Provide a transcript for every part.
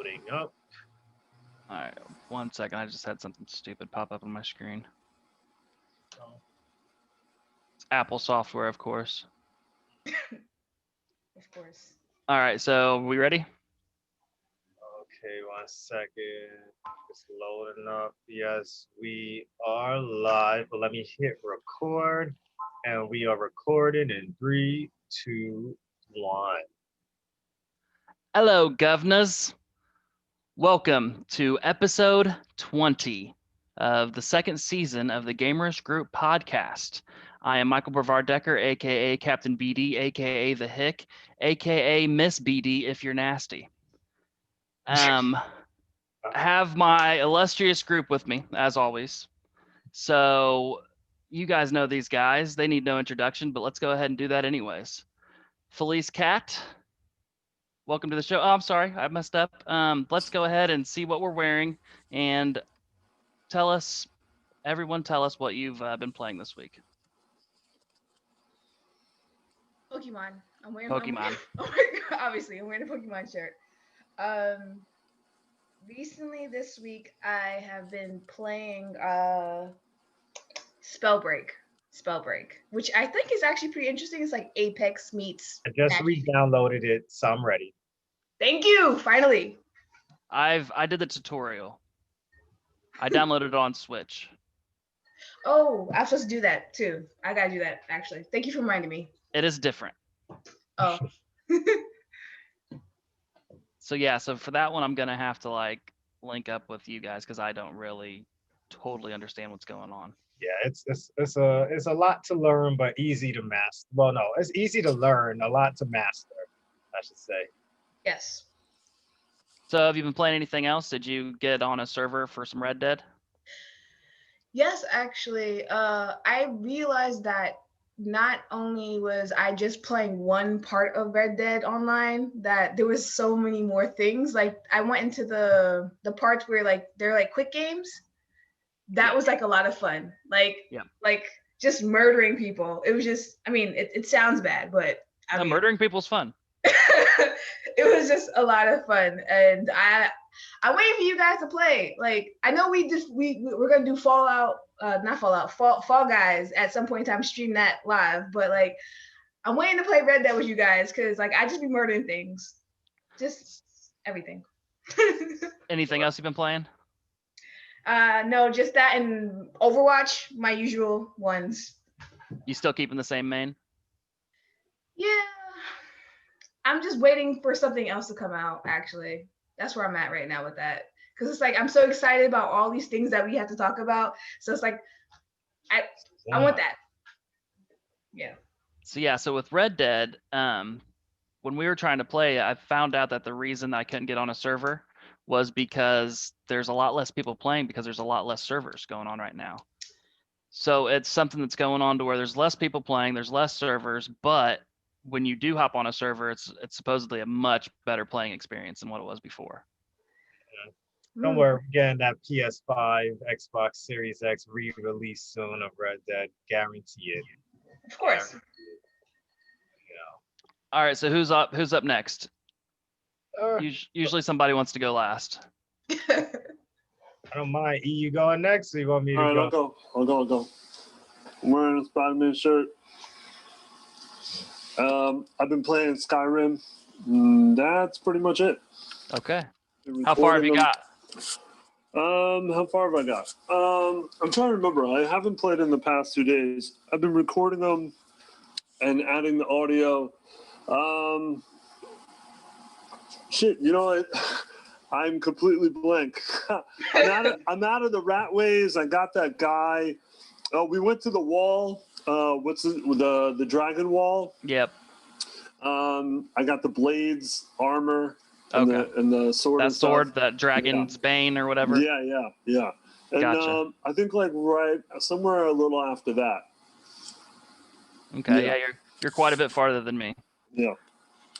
Putting up. All right, 1 second. I just had something stupid pop up on my screen. Oh, It's Apple software, of course. Of course. All right, so we ready? okay, 1 second. It's loading up. Yes, we are live. But let me hit record. And we are recording in 3, 2, 1. Hello, governors. Welcome to episode 20 of the second season of the Gamerish Group podcast. I am Michael Brevard Decker, aka Captain BD, aka the Hick, aka Miss BD if you're nasty. I have my illustrious group with me, as always. So you guys know these guys. They need no introduction, but let's go ahead and do that anyways. Felice Cat, welcome to the show. Oh, I'm sorry, I messed up. Let's go ahead and see what we're wearing and everyone tell us what you've been playing this week. Pokemon. Pokemon. Obviously, I'm wearing a Pokemon shirt. Recently this week, I have been playing Spellbreak, which I think is actually pretty interesting. It's like Apex meets I just Magic. re-downloaded it, so I'm ready. Thank you, finally. I did the tutorial. I downloaded it on Switch. Oh, I'm supposed to do that too. I gotta do that actually. Thank you for reminding me. It is different. Oh. So yeah, so for that one, I'm gonna have to like link up with you guys because I don't really totally understand what's going on. Yeah, it's a lot to learn, but easy to master. Well, no, it's easy to learn, a lot to master, I should say. Yes. So have you been playing anything else? Did you get on a server for some Red Dead? Yes, actually. I realized that not only was I just playing one part of Red Dead Online, that there was so many more things. Like I went into the parts where like they're like quick games. That was like a lot of fun. Like just murdering people. It was just, I mean, it sounds bad, but I mean, murdering people's fun. it was just a lot of fun, and I'm waiting for you guys to play. Like I know we're gonna do Fall Guys at some point in time, stream that live. But like I'm waiting to play Red Dead with you guys because like I just be murdering things, just everything. Anything else you've been playing? No, just that and Overwatch, my usual ones. You still keeping the same main? Yeah. I'm just waiting for something else to come out, actually. That's where I'm at right now with that. Because it's like, I'm so excited about all these things that we have to talk about. So it's like, I want that. Yeah. So with Red Dead, when we were trying to play, I found out that the reason I couldn't get on a server was because there's a lot less people playing because there's a lot less servers going on right now. So it's something that's going on to where there's less people playing, there's less servers, but when you do hop on a server, it's supposedly a much better playing experience than what it was before. Don't worry, we're getting that PS5, Xbox Series X re-release soon of Red Dead, guarantee it. Of course. All right, so who's up next? Usually somebody wants to go last. I don't mind. E, you going next, or you want me to go? All right, I'll go. I'm wearing a Spider-Man shirt. I've been playing Skyrim. That's pretty much it. Okay. How far have you got? How far have I got? I'm trying to remember. I haven't played in the past 2 days. I've been recording them and adding the audio. I'm completely blank. I'm out of the rat ways. I got that guy. Oh, we went to the wall. What's the dragon wall? Yep. I got the blades, armor, and, okay. the sword. That sword, that dragon's bane or whatever. Yeah. And gotcha. I think like right somewhere a little after that. Okay, yeah, you're quite a bit farther than me. Yeah.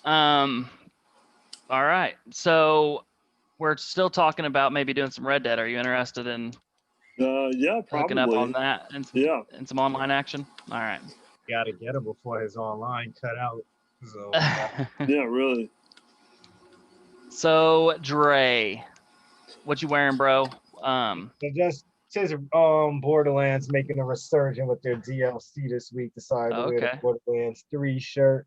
All right. So we're still talking about maybe doing some Red Dead. Are you interested in yeah, probably hooking up on that and some online action? All right. Gotta get him before his online cut out. So yeah, really. So Dre, what you wearing, bro? So just since Borderlands making a resurgence with their DLC this week, decided to wear the Okay. Borderlands 3 shirt.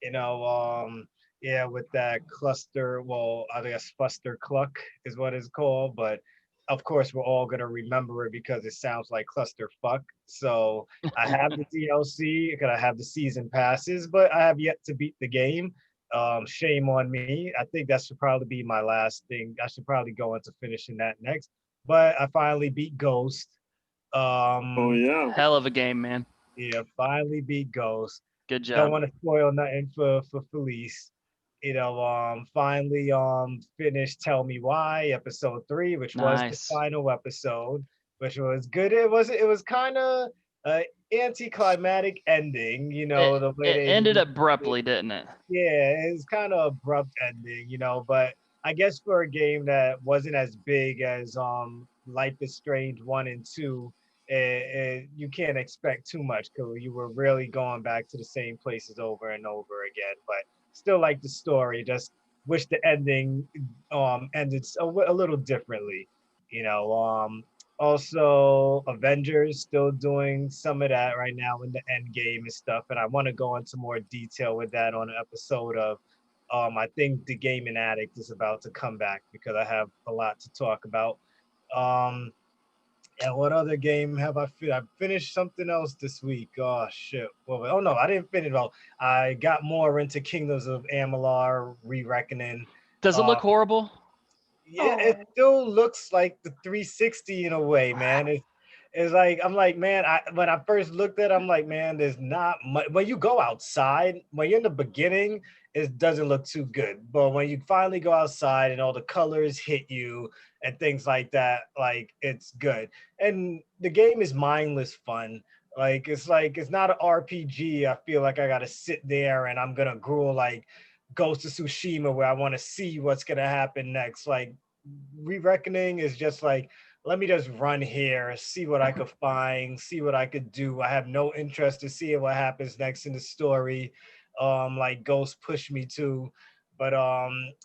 You know, yeah, with that cluster, well, I guess Fuster Cluck is what it's called, but of course we're all gonna remember it because it sounds like cluster fuck. So I have the DLC because I have the season passes, but I have yet to beat the game. Shame on me. I think that should probably be my last thing. I should probably go into finishing that next, but I finally beat Ghost. Oh Um, yeah. Hell of a game, man. yeah, finally beat Ghost. Good Don't job. want to spoil nothing for Felice. Finally finished Tell Me Why episode 3, which was the Nice. final episode, which was good. It was kind of a anticlimactic ending, It the way it they ended abruptly, didn't it? yeah, it's kind of abrupt ending, but I guess for a game that wasn't as big as Life is Strange 1 and 2, you can't expect too much because you were really going back to the same places over and over again. But still like the story, just wish the ending ended a little differently, you know. Also, Avengers still doing some of that right now in the end game and stuff, and I want to go into more detail with that on an episode of. I think the Gaming Addict is about to come back because I have a lot to talk about. Um, and what other game have I finished something else this week. Oh shit! Well, oh no, I didn't finish. Well, I got more into Kingdoms of Amalur: Re-Reckoning. Does it Uh, look horrible? yeah, it Oh, still looks like the 360 in a way, man. It's like I'm like, man, when I first looked at it, I'm like, man, there's not much. When you go outside, when you're in the beginning, it doesn't look too good. But when you finally go outside and all the colors hit you and things like that, like it's good. And the game is mindless fun. Like it's not an RPG. I feel like I gotta sit there and I'm gonna grow like Ghost of Tsushima where I want to see what's gonna happen next. Like Re-Reckoning is just like, let me just run here, see what I could find, see what I could do. I have no interest to see what happens next in the story. Like Ghost pushed me to, but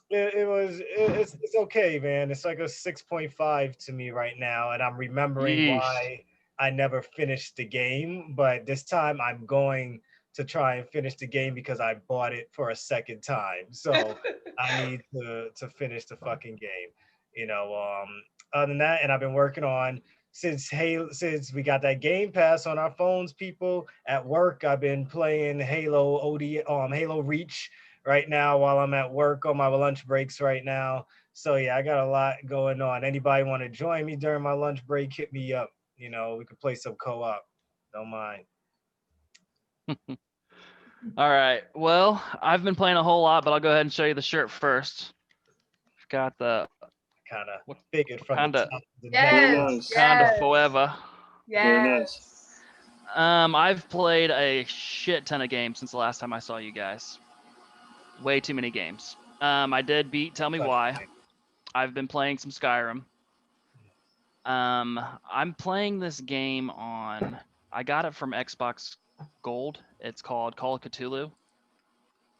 it's okay, man. It's like a 6.5 to me right now, and I'm remembering Yeesh. why I never finished the game. But this time I'm going to try and finish the game because I bought it for a second time. So I need to finish the fucking game. You know, other than that, and I've been working on since we got that Game Pass on our phones, people at work. I've been playing Halo Reach right now while I'm at work on my lunch breaks right now. So yeah, I got a lot going on. Anybody want to join me during my lunch break? Hit me up. We could play some co-op. Don't mind. All right. Well, I've been playing a whole lot, but I'll go ahead and show you the shirt first. Got the Kind of figured from the Wakanda, top of the neck Very up. yes, nice. Wakanda yes, forever. Very nice. yes. I've played a shit ton of games since the last time I saw you guys. Way too many games. I did beat Tell Me Such Why. thing. I've been playing some Skyrim. I'm playing this game on. I got it from Xbox Gold. It's called Call of Cthulhu.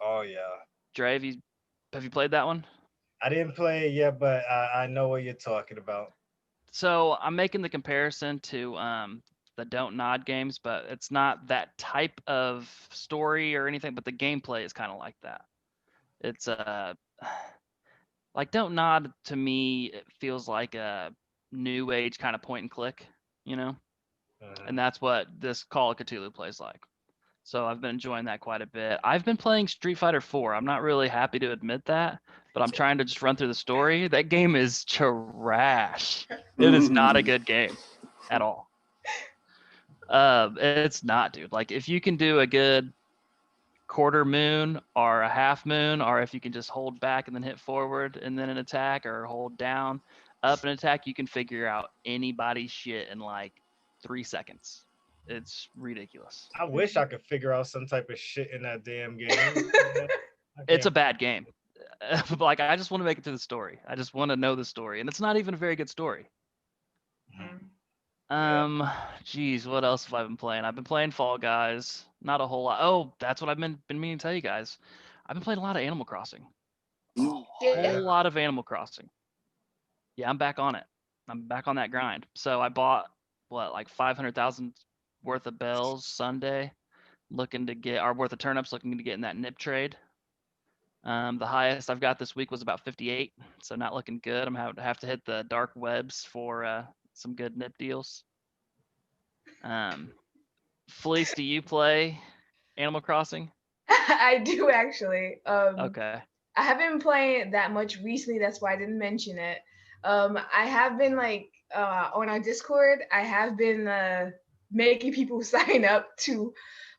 Oh yeah. Dre, have you played that one? I didn't play it yet, but I know what you're talking about. So I'm making the comparison to the Don't Nod games, but it's not that type of story or anything. But the gameplay is kind of like that. It's like Don't Nod to me. It feels like a new age kind of point and click, you know, and Mhm. that's what this Call of Cthulhu plays like. So I've been enjoying that quite a bit. I've been playing Street Fighter 4. I'm not really happy to admit that, but I'm trying to just run through the story. That game is trash. It is not a good game at all. It's not, dude. Like if you can do a good quarter moon or a half moon, or if you can just hold back and then hit forward and then an attack, or hold down, up and attack, you can figure out anybody's shit in like 3 seconds. It's ridiculous. I wish I could figure out some type of shit in that damn game. I It's a can't. bad game. Like I just want to make it to the story. I just want to know the story, and it's not even a very good story. Mm. Yeah. Um, Geez, what else have I been playing? I've been playing Fall Guys. Not a whole lot. Oh, that's what I've been meaning to tell you guys. I've been playing a lot of Animal Crossing. Yeah. whole lot of Animal Crossing. Yeah, I'm back on it. I'm back on that grind. So I bought like 500,000 worth of bells Sunday, looking to get, or worth of turnips, looking to get in that nip trade. The highest I've got this week was about 58, so not looking good. I'm have to hit the dark webs for some good nip deals. Fleece, do you play Animal Crossing? I do actually. Okay. I haven't been playing it that much recently. That's why I didn't mention it. I have been like on our Discord. I have been making people sign up to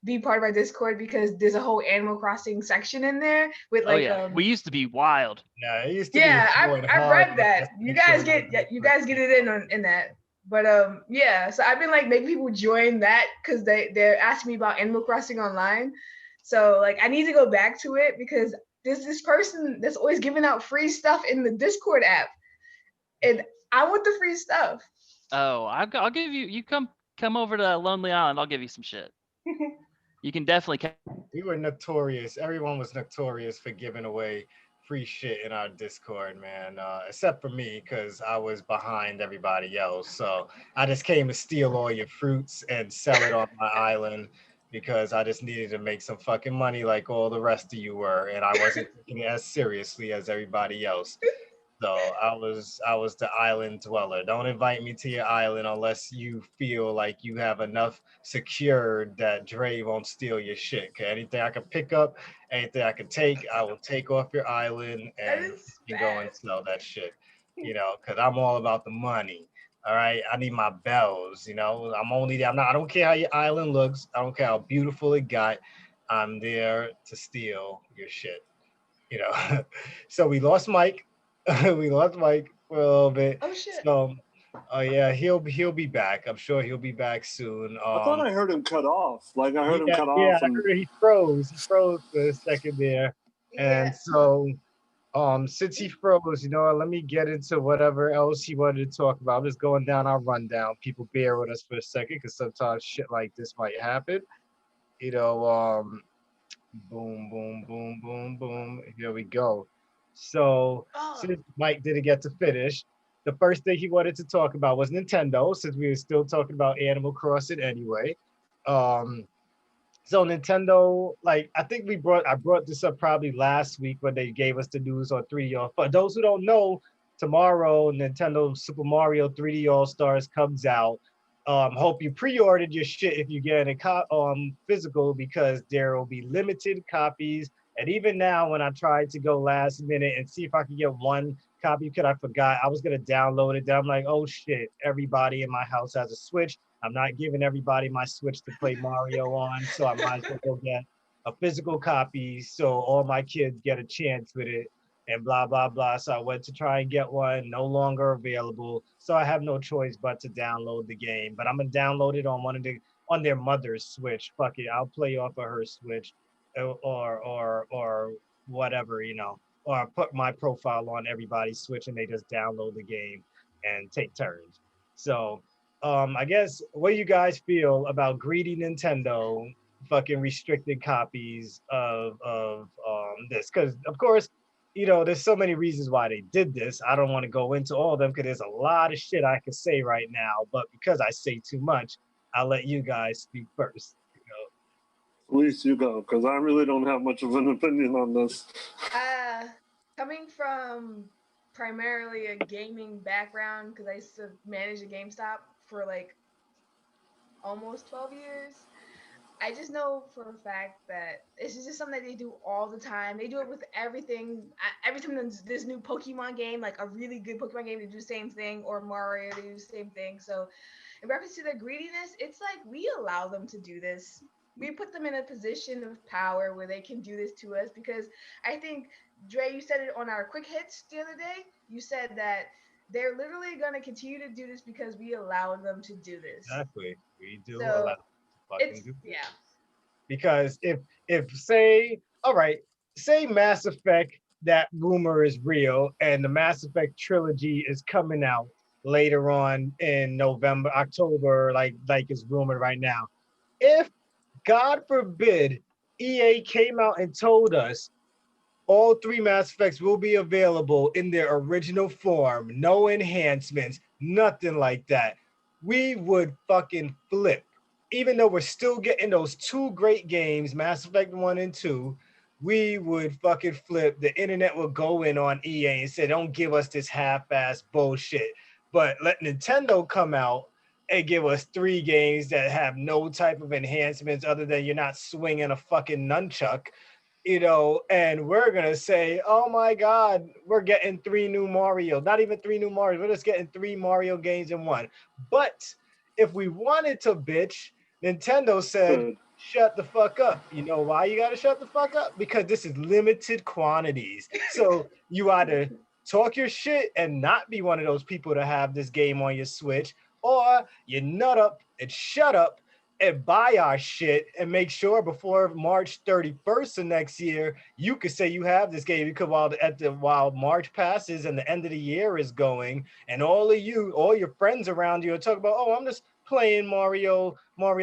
be part of our Discord because there's a whole Animal Crossing section in there with like we used to be wild. Yeah, it used to yeah, be going I hard. read that. You guys get it in that. But yeah, so I've been like making people join that because they're asking me about Animal Crossing online. So like I need to go back to it because there's this person that's always giving out free stuff in the Discord app, and I want the free stuff. Oh, I'll give you. You come over to Lonely Island. I'll give you some shit. You can definitely. We were notorious. Everyone was notorious for giving away free shit in our Discord, man. Except for me, because I was behind everybody else. So I just came to steal all your fruits and sell it on my island because I just needed to make some fucking money like all the rest of you were, and I wasn't taking it as seriously as everybody else. So I was the island dweller. Don't invite me to your island unless you feel like you have enough secured that Dre won't steal your shit. Okay, anything I can pick up, anything I can take, I will take off your island and you go and sell that shit. You know, because I'm all about the money. All right, I need my bells. You know, I don't care how your island looks. I don't care how beautiful it got. I'm there to steal your shit. You know, so we lost Mike. We lost Mike for a little bit. Oh shit. So, yeah, he'll be back. I'm sure he'll be back soon. I thought I heard him cut off. Like I heard him cut Yeah, off. I heard he froze. He froze for a second there, and so since he froze, you know, let me get into whatever else he wanted to talk about. I'm just going down our rundown. People bear with us for a second because sometimes shit like this might happen. You know, boom, boom, boom, boom, boom. Here we go. So since Mike didn't get to finish, the first thing he wanted to talk about was Nintendo, since we were still talking about Animal Crossing anyway. So Nintendo, like I think I brought this up probably last week when they gave us the news on 3D All. For those who don't know, tomorrow Nintendo Super Mario 3D All Stars comes out. Hope you pre-ordered your shit if you get it physical because there will be limited copies. And even now, when I tried to go last minute and see if I could get one copy, because I forgot I was gonna download it. Then I'm like, oh shit, everybody in my house has a Switch. I'm not giving everybody my Switch to play Mario on, so I might as well go get a physical copy so all my kids get a chance with it. And blah blah blah. So I went to try and get one, no longer available. So I have no choice but to download the game. But I'm gonna download it on their mother's Switch. Fuck it, I'll play off of her Switch, or whatever, you know, or put my profile on everybody's Switch and they just download the game and take turns. So I guess what do you guys feel about greedy Nintendo fucking restricted copies of this? Because of course, you know, there's so many reasons why they did this. I don't want to go into all of them because there's a lot of shit I could say right now. But because I say too much, I'll let you guys speak first. You know? Please, you go, because I really don't have much of an opinion on this. Coming from primarily a gaming background, because I used to manage a GameStop for like almost 12 years. I just know for a fact that this is just something that they do all the time. They do it with everything. Every time there's this new Pokemon game, like a really good Pokemon game, they do the same thing, or Mario, they do the same thing. So in reference to the greediness, it's like we allow them to do this. We put them in a position of power where they can do this to us because I think, Dre, you said it on our quick hits the other day. You said that they're literally going to continue to do this because we allow them to do this. Exactly. We do allow them to fucking do this. Yeah. Because if say Mass Effect, that rumor is real and the Mass Effect trilogy is coming out later on in November, October, like it's rumored right now. If God forbid EA came out and told us all 3 Mass Effects will be available in their original form. No enhancements, nothing like that. We would fucking flip. Even though we're still getting those 2 great games, Mass Effect 1 and 2, we would fucking flip. The internet will go in on EA and say, don't give us this half-ass bullshit. But let Nintendo come out and give us 3 games that have no type of enhancements other than you're not swinging a fucking nunchuck, and we're gonna say, oh my God, we're getting 3 new Mario, not even 3 new Mario, we're just getting 3 Mario games in one. But if we wanted to bitch, Nintendo said, shut the fuck up. You know why you gotta shut the fuck up? Because this is limited quantities. So you either talk your shit and not be one of those people to have this game on your Switch, or you nut up and shut up and buy our shit and make sure before March 31st of next year, you could say you have this game. Because while March passes and the end of the year is going, and all your friends around you are talking about, oh, I'm just playing Mario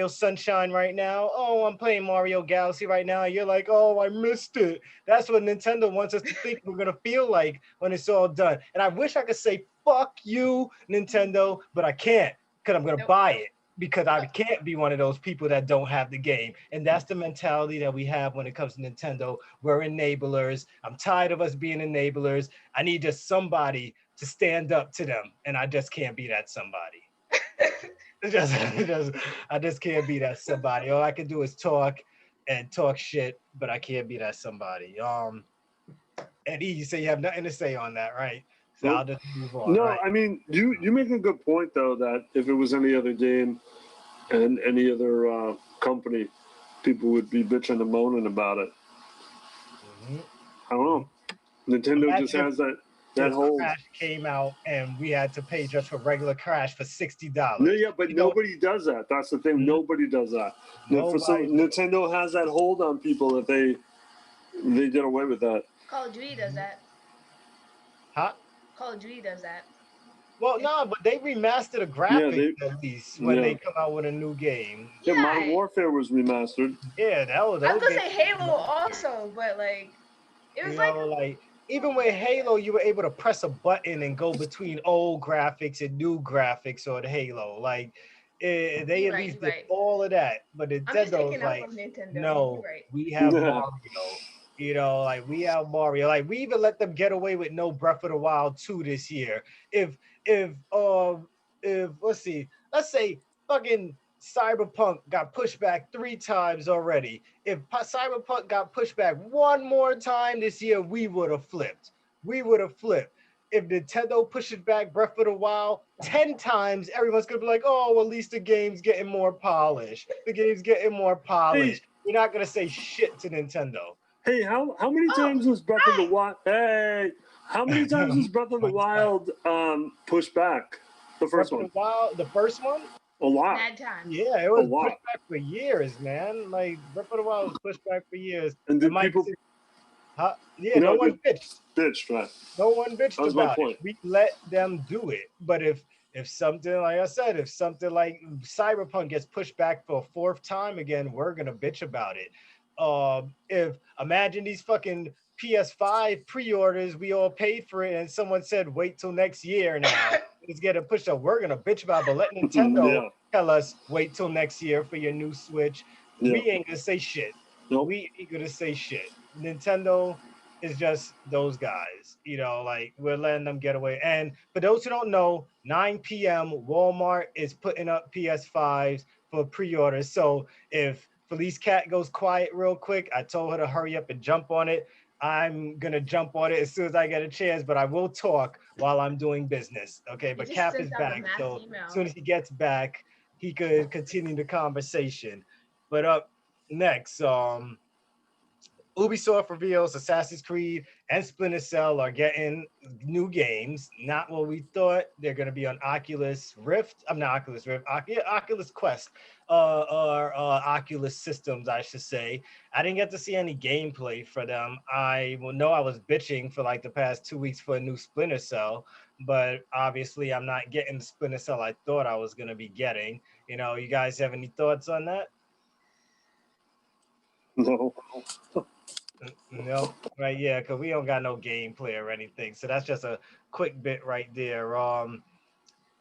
Sunshine right now. Oh, I'm playing Mario Galaxy right now. You're like, oh, I missed it. That's what Nintendo wants us to think we're gonna feel like when it's all done. And I wish I could say, fuck you, Nintendo, but I can't, because I'm gonna buy it. Because I can't be one of those people that don't have the game. And that's the mentality that we have when it comes to Nintendo. We're enablers. I'm tired of us being enablers. I need just somebody to stand up to them. And I just can't be that somebody. I just can't be that somebody. All I can do is talk shit, but I can't be that somebody. And you say you have nothing to say on that, right? So I'll just move on. No, right? I mean, you make a good point, though, that if it was any other game and any other company, people would be bitching and moaning about it. Mm-hmm. I don't know. Nintendo just has that whole... Crash came out and we had to pay just for regular Crash for $60. No, yeah, but nobody does that. That's the thing. Mm-hmm. Nobody does that. Nintendo has that hold on people that they get away with that. Call of Duty does that. Huh? Call of Duty does that. Well, no, but they remastered the graphics at least when they come out with a new game. Yeah, Modern Warfare was remastered. Yeah, that was. I was gonna say Halo also, but it was like even with Halo, you were able to press a button and go between old graphics and new graphics on Halo. Like they at least did all of that, but Nintendo's like, no, we have Mario. We have Mario. Like we even let them get away with no Breath of the Wild 2 this year. If let's say fucking Cyberpunk got pushed back 3 times already. If Cyberpunk got pushed back one more time this year, we would have flipped. If Nintendo pushes back Breath of the Wild 10 times, everyone's gonna be like, oh, well, at least the game's getting more polished. We're not gonna say shit to Nintendo. Hey, how many times was Breath of the Wild? Hey, how many times was Breath of the Wild pushed back? The first one. The first one. A lot. Bad time. Yeah, it was pushed back for years, man. Like Breath of the Wild was pushed back for years. And did people? No one bitched. Right. No one bitched about it. We let them do it. But if something, like I said, if something like Cyberpunk gets pushed back for a 4th time again, we're gonna bitch about it. If imagine these fucking PS5 pre-orders, we all paid for it, and someone said wait till next year now. It's getting pushed up. We're gonna bitch about it, but let Nintendo tell us wait till next year for your new Switch. Yeah. We ain't gonna say shit. Nope. We ain't gonna say shit. Nintendo is just those guys, we're letting them get away. And for those who don't know, 9 p.m. Walmart is putting up PS5s for pre-orders. So if Felice Cat goes quiet real quick, I told her to hurry up and jump on it. I'm going to jump on it as soon as I get a chance, but I will talk while I'm doing business. Okay, but Cap is back. So as soon as he gets back, he could continue the conversation. But up next, Ubisoft reveals Assassin's Creed and Splinter Cell are getting new games. Not what we thought. They're going to be on Oculus Rift. I'm not Oculus Rift. Oculus Quest or Oculus systems, I should say. I didn't get to see any gameplay for them. I was bitching for like the past 2 weeks for a new Splinter Cell, but obviously I'm not getting the Splinter Cell I thought I was going to be getting. You guys have any thoughts on that? No. Nope. Right, yeah, because we don't got no gameplay or anything. So that's just a quick bit right there.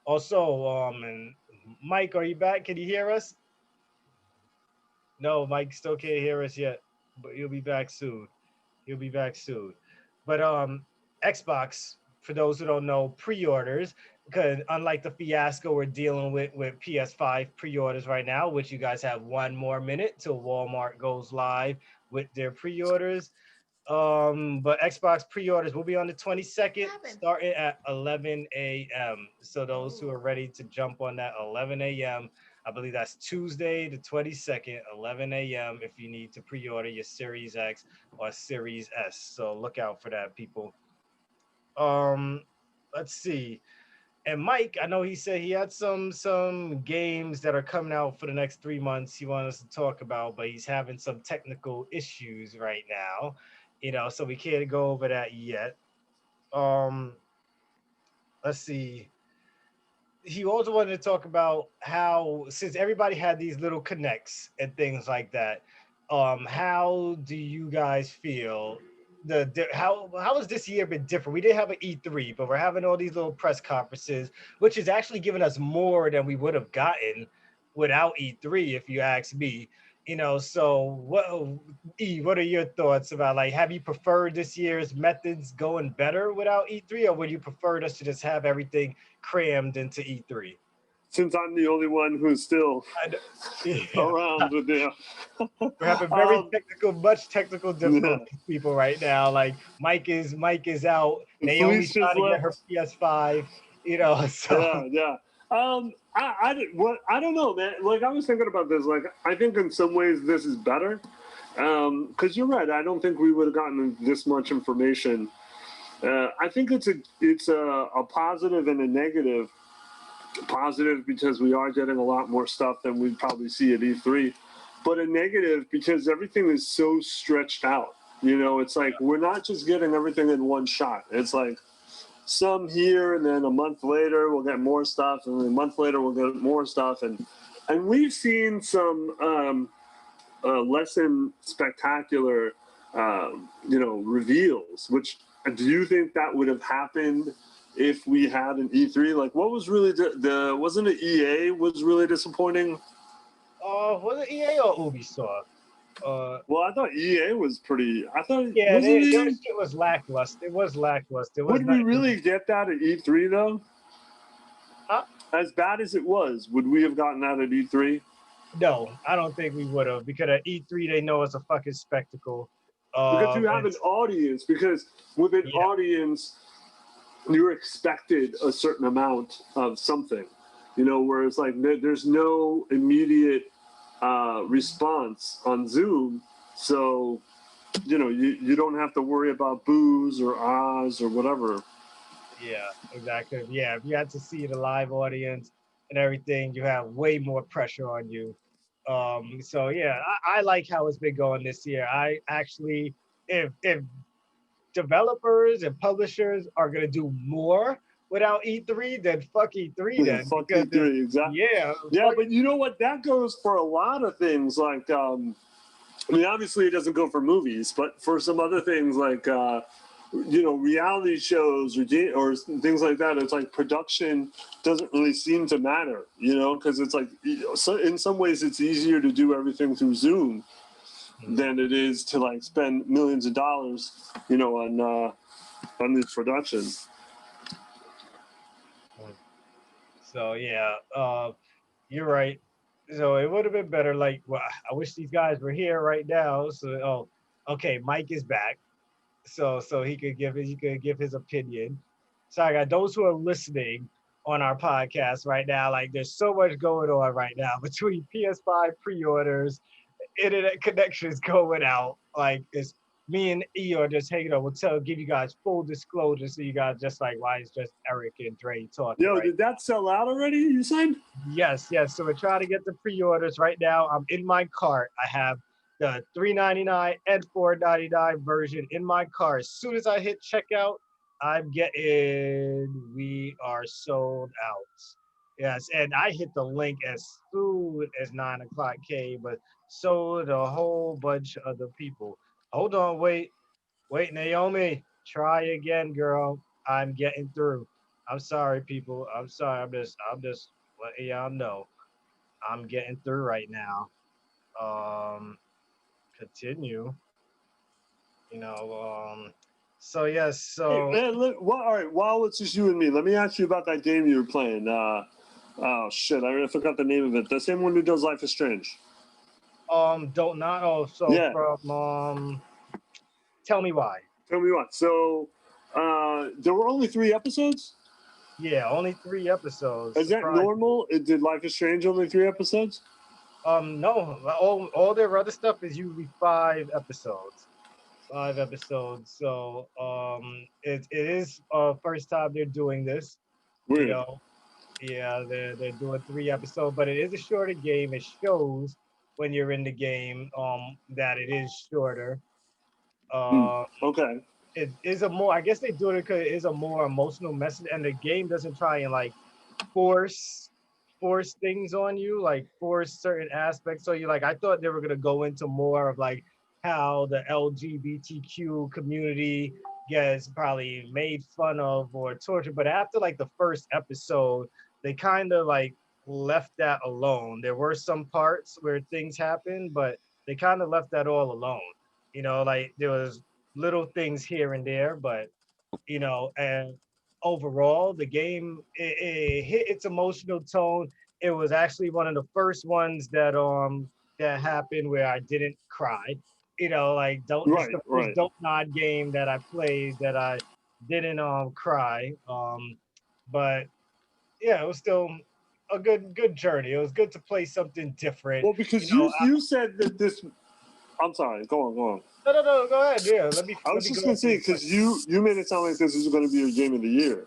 Also, and Mike, are you back? Can you hear us? No, Mike still can't hear us yet, but he'll be back soon. He'll be back soon. But Xbox, for those who don't know, pre-orders, because unlike the fiasco we're dealing with PS5 pre-orders right now, which you guys have one more minute till Walmart goes live with their pre-orders. But Xbox pre-orders will be on the 22nd, Happened. starting at 11 a.m. So those who Oh. are ready to jump on that 11 a.m., I believe that's Tuesday the 22nd, 11 a.m. if you need to pre-order your Series X or Series S. So look out for that, people. Um, let's see. And Mike, I know he said he had some games that are coming out for the next 3 months he wanted us to talk about, but he's having some technical issues right now, so we can't go over that yet. Um, let's see. He also wanted to talk about how, since everybody had these little connects and things like that, how do you guys feel how has this year been different? We didn't have an E3, but we're having all these little press conferences, which is actually giving us more than we would have gotten without E3, if you ask me. So what are your thoughts about, like, have you preferred this year's methods going better without E3, or would you prefer us to just have everything crammed into E3? Since I'm the only one who's still And, yeah, around with the, we're having very um, much technical yeah. difficulties, people, right now. Like Mike is out. Naomi's Felicia's trying to get her left. PS5. So Yeah, yeah. I don't know, man. Like I was thinking about this. Like I think in some ways this is better, because you're right. I don't think we would have gotten this much information. I think it's a positive and a negative. Positive because we are getting a lot more stuff than we'd probably see at E3, but a negative because everything is so stretched out. It's like we're not just getting everything in one shot. It's like some here, and then a month later we'll get more stuff, and then a month later we'll get more stuff, and we've seen some less than spectacular, reveals. Which do you think that would have happened if we had an E3? Like, what was really the wasn't it EA was really disappointing? was it EA or Ubisoft? Well, I thought EA was pretty. I thought Yeah, wasn't their it? shit was lackluster. It was lackluster. It was Would we nothing. really get that at E3 though? Huh? As bad as it was, would we have gotten that at E3? No, I don't think we would have, because at E3 they know it's a fucking spectacle. Because you have an It's audience. Because with an Yeah, audience, you're expected a certain amount of something. Whereas like there's no immediate response on Zoom, so you don't have to worry about boos or ahs or whatever. yeah, exactly. Yeah, if you had to see the live audience and everything, you have way more pressure on you. So yeah, I like how it's been going this year. I actually, if developers and publishers are gonna do more without E3, then fuck E3 then, Fuck because E3, exactly. yeah, Yeah, fuck, but you know what? That goes for a lot of things. Like, I mean, obviously it doesn't go for movies, but for some other things like, reality shows or things like that, it's like production doesn't really seem to matter, because it's like, so in some ways it's easier to do everything through Zoom than it is to like spend millions of dollars, on this production. so yeah, you're right. So it would have been better. Like, well, I wish these guys were here right now. So, okay, Mike is back, so he could give his opinion. So I got those who are listening on our podcast right now. Like, there's so much going on right now between PS5 pre-orders, internet connections going out. Like, it's me and E are just hanging out. Give you guys full disclosure, so you guys just like, why is just Eric and Dre talking Yo, right? did that sell out already? You said? Yes, yes. So we're trying to get the pre-orders right now. I'm in my cart. I have the $3.99 and $4.99 version in my cart. As soon as I hit checkout, I'm getting. We are sold out. Yes, and I hit the link as soon as 9 o'clock came, but so did a whole bunch of other people. Hold on, wait, Naomi. Try again, girl. I'm getting through. I'm sorry, people. I'm sorry. I'm just letting y'all know. I'm getting through right now. Continue. You know, so yes, Hey, so man, all right, while it's just you and me, let me ask you about that game you were playing. Oh, shit, I forgot the name of it. The same one who does Life is Strange. don't not oh so Yeah, from tell me why. tell me what. So, there were only 3 episodes? Yeah, only 3 episodes. Is that Surprise. normal? Did Life is Strange only 3 episodes? No, all their other stuff is usually 5 episodes. 5 episodes. So it is first time they're doing this, you Weird. know. Yeah, they're doing 3 episodes, but it is a shorter game. It shows when you're in the game that it is shorter. Um Okay. it is a more, I guess they do it because it is a more emotional message, and the game doesn't try and like force force things on you, like force certain aspects. So you like, I thought they were gonna go into more of like how the LGBTQ community gets probably made fun of or tortured. But after like the first episode, they kind of like left that alone. There were some parts where things happened, but they kind of left that all alone. Like there was little things here and there, but and overall the game, it hit its emotional tone. It was actually one of the first ones that happened where I didn't cry. Like don't this is Right, the first right. Dope Nod game that I played that I didn't cry. But yeah, it was still a good journey. It was good to play something different. Well, because you said that this. I'm sorry. Go on, go on. No, go ahead. Yeah, let me I let was me just go gonna into say the because question. you made it sound like this is going to be a game of the year.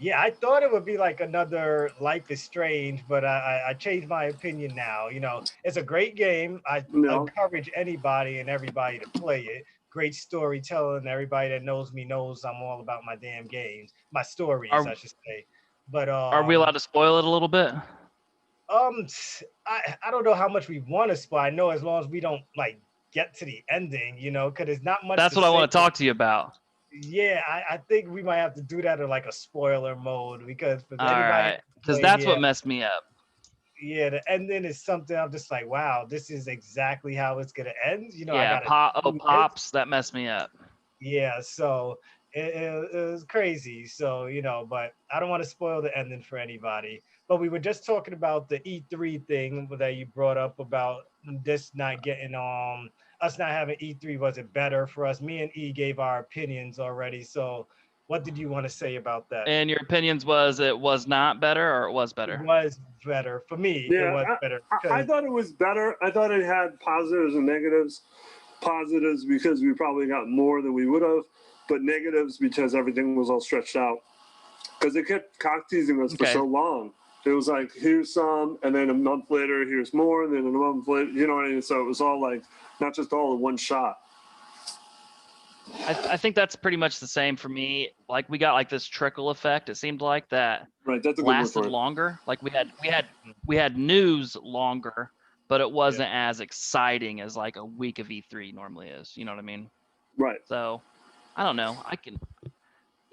Yeah, I thought it would be like another Life is Strange, but I changed my opinion now. It's a great game. I No. encourage anybody and everybody to play it. Great storytelling. Everybody that knows me knows I'm all about my damn games, my stories, Are I should say. But are we allowed to spoil it a little bit? um, I don't know how much we want to spoil. I know as long as we don't like get to the ending, because there's not much That's to what I say. want to talk to you about. Yeah, I think we might have to do that in like a spoiler mode, because for All anybody right, that because played, that's yeah, what messed me up. yeah, the ending is something I'm just like, wow, this is exactly how it's gonna end. I Yeah, gotta do this. pops, that messed me up. Yeah, so it was crazy. So, but I don't want to spoil the ending for anybody. But we were just talking about the E3 thing that you brought up about this not getting us not having E3. Was it better for us? Me and E gave our opinions already. So what did you want to say about that? And your opinions was it was not better or it was It better? was better. For me, it Yeah, was better I because thought it was better. I thought it had positives and negatives. Positives because we probably got more than we would have, but negatives because everything was all stretched out. Because they kept cock teasing us for Okay. so long. It was like, here's some, and then a month later, here's more, and then a month later, you know what I mean? So it was all like, not just all in one shot. I think that's pretty much the same for me. Like we got like this trickle effect. It seemed like that Right, that's a good word lasted for it. longer. Like we had news longer, but it wasn't as exciting as like a week of E3 normally is. You know what I mean? Right. So I don't know.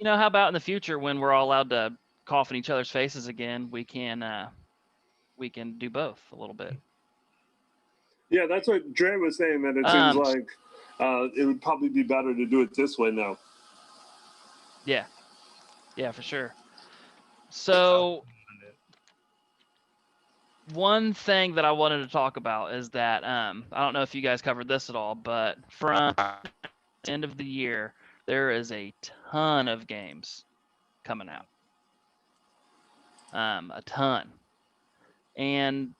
How about in the future when we're all allowed to cough in each other's faces again, we can do both a little bit. Yeah, that's what Dre was saying, that it seems like it would probably be better to do it this way now. Yeah, for sure. So one thing that I wanted to talk about is that I don't know if you guys covered this at all, but from the end of the year, there is a ton of games coming out. A ton. And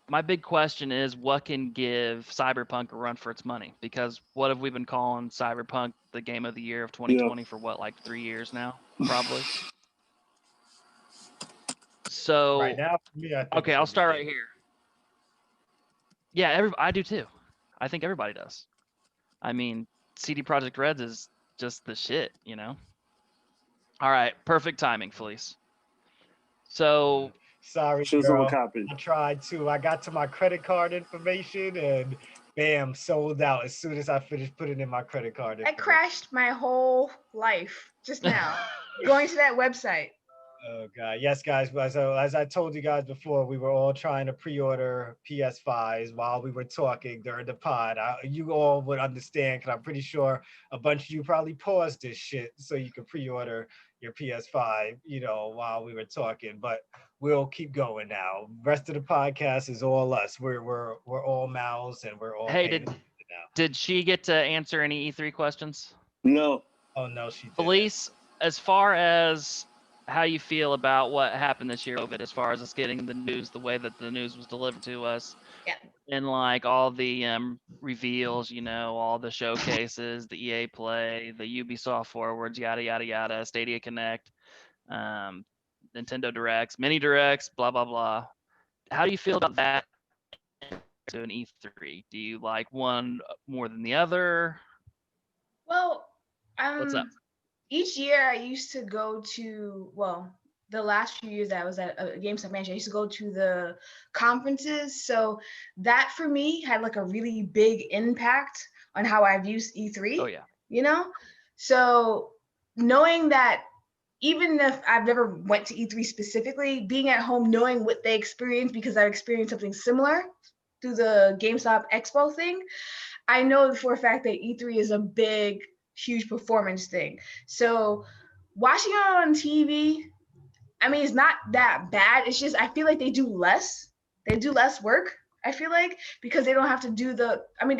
my big question is, what can give Cyberpunk a run for its money? Because what have we been calling Cyberpunk the game of the year of 2020 for what, like 3 years now, probably? So right now, for me, I think okay, it's I'll gonna be start right Game. here. Yeah, I do too. I think everybody does. I mean, CD Projekt Red is just the shit, All right, perfect timing, Felice. So Sorry, Shizzle girl. copy. I tried to. I got to my credit card information, and bam, sold out as soon as I finished putting in my credit card I information. crashed my whole life just now going to that website. Oh God, yes, guys. As I told you guys before, we were all trying to pre-order PS5s while we were talking during the pod. You all would understand, because I'm pretty sure a bunch of you probably paused this shit so you could pre-order your PS5, while we were talking. But we'll keep going now. Rest of the podcast is all us. We're all mouths and we're all Hey, paying attention now. did she get to answer any E3 questions? No. Oh no, she didn't. Felice, as far as how you feel about what happened this year, COVID, as far as us getting the news, the way that the news was delivered to us, Yeah. and like all the reveals, all the showcases, the EA Play, the Ubisoft forwards, yada yada yada, Stadia Connect, Nintendo Directs, mini Directs, blah blah blah. How do you feel about that to an E3? Do you like one more than the other? Well, What's up? each year I used to go to, the last few years that I was at GameStop Mansion, I used to go to the conferences. So that for me had like a really big impact on how I've used E3. Oh yeah. So knowing that even if I've never went to E3 specifically, being at home, knowing what they experience because I've experienced something similar through the GameStop Expo thing, I know for a fact that E3 is a big, huge performance thing. So watching it on TV, I mean, it's not that bad. It's just I feel like they do less. They do less work. I feel like because they don't have to do they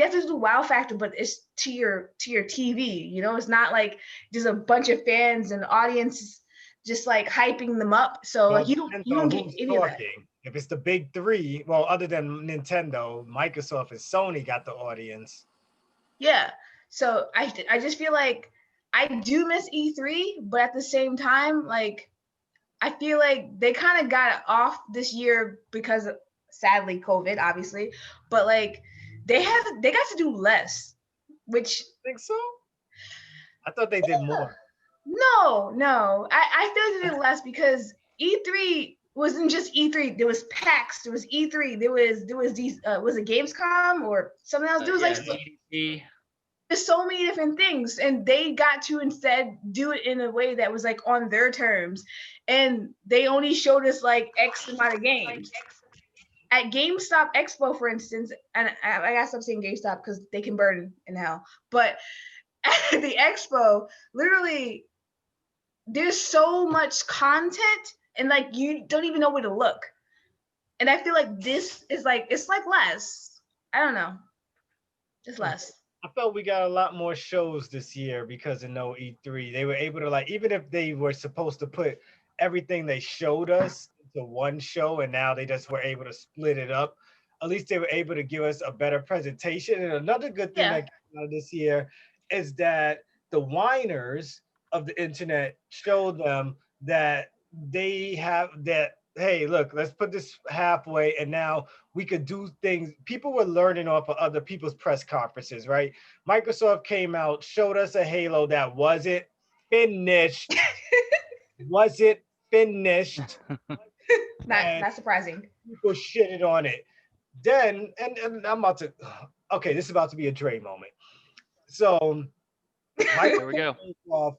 have to do wow factor, but it's to your TV. It's not like just a bunch of fans and audience just like hyping them up. So Well, like you don't get who's any of that. talking. If it's the big three, well, other than Nintendo, Microsoft and Sony got the audience. Yeah. So I just feel like I do miss E3, but at the same time, like I feel like they kind of got it off this year because of, sadly, COVID, obviously, but like they got to do less, which Think so? I thought they did more. no. I feel like they did less because E3 wasn't just E3. There was PAX, there was E3, there was these was it Gamescom or something else? There was EDC. There's so many different things, and they got to instead do it in a way that was like on their terms, and they only showed us like X amount of games. At GameStop Expo, for instance, and I gotta stop saying GameStop because they can burn in hell, but at the Expo, literally, there's so much content, and like you don't even know where to look. And I feel like this is like it's like less. I don't know, it's less. I felt we got a lot more shows this year because of no E3. They were able to even if they were supposed to put everything they showed us into one show and now they just were able to split it up, at least they were able to give us a better presentation. And another good thing that came out of this year is that the whiners of the internet showed them that they have that, hey, look, let's put this halfway and now we could do things. People were learning off of other people's press conferences, right? Microsoft came out, showed us a Halo that wasn't finished. Wasn't finished. Not surprising. People shitted on it. Then, and I'm about to, okay, this is about to be a Dre moment. So, Here we go. Off,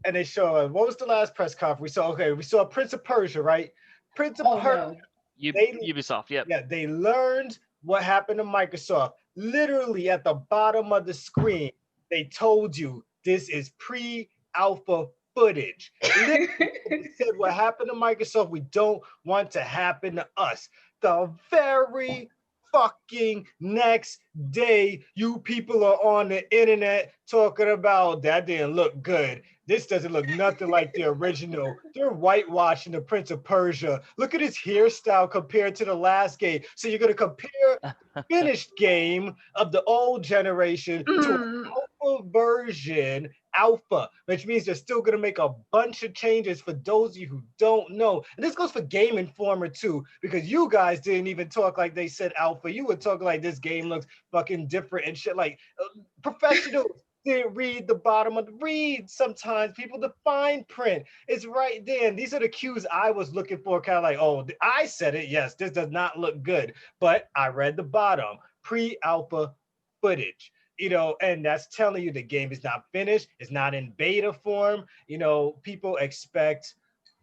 and they show, what was the last press conference? We saw Prince of Persia, right? Prince of Persia. No. Ubisoft, yep. Yeah, they learned what happened to Microsoft. Literally at the bottom of the screen, they told you this is pre-alpha footage. Literally said what happened to Microsoft, we don't want to happen to us. The very fucking next day, you people are on the internet talking about that didn't look good. This doesn't look nothing like the original. They're whitewashing the Prince of Persia. Look at his hairstyle compared to the last game. So you're going to compare finished game of the old generation to an alpha version, alpha, which means they're still going to make a bunch of changes for those of you who don't know. And this goes for Game Informer too, because you guys didn't even talk like they said alpha. You would talk like this game looks fucking different and shit. Like professionals didn't read the bottom of the read. Sometimes people, the fine print is right there. And these are the cues I was looking for, kind of like, oh, I said it. Yes, this does not look good, but I read the bottom. Pre-alpha footage, and that's telling you the game is not finished. It's not in beta form. People expect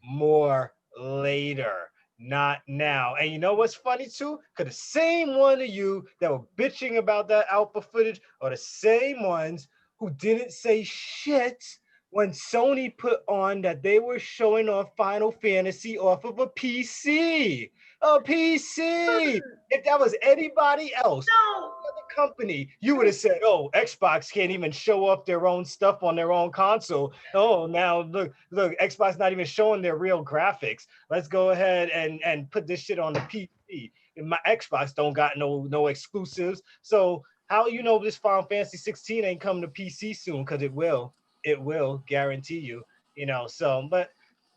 more later, not now. And you know what's funny too? Because the same one of you that were bitching about that alpha footage are the same ones who didn't say shit when Sony put on that they were showing off Final Fantasy off of a PC. A PC. If that was anybody else, No. other company, you would have said, "Oh, Xbox can't even show off their own stuff on their own console. Oh, now look, Xbox not even showing their real graphics. Let's go ahead and put this shit on the PC." And my Xbox don't got no exclusives. So how this Final Fantasy 16 ain't coming to PC soon? Because it will. It will, guarantee you. So but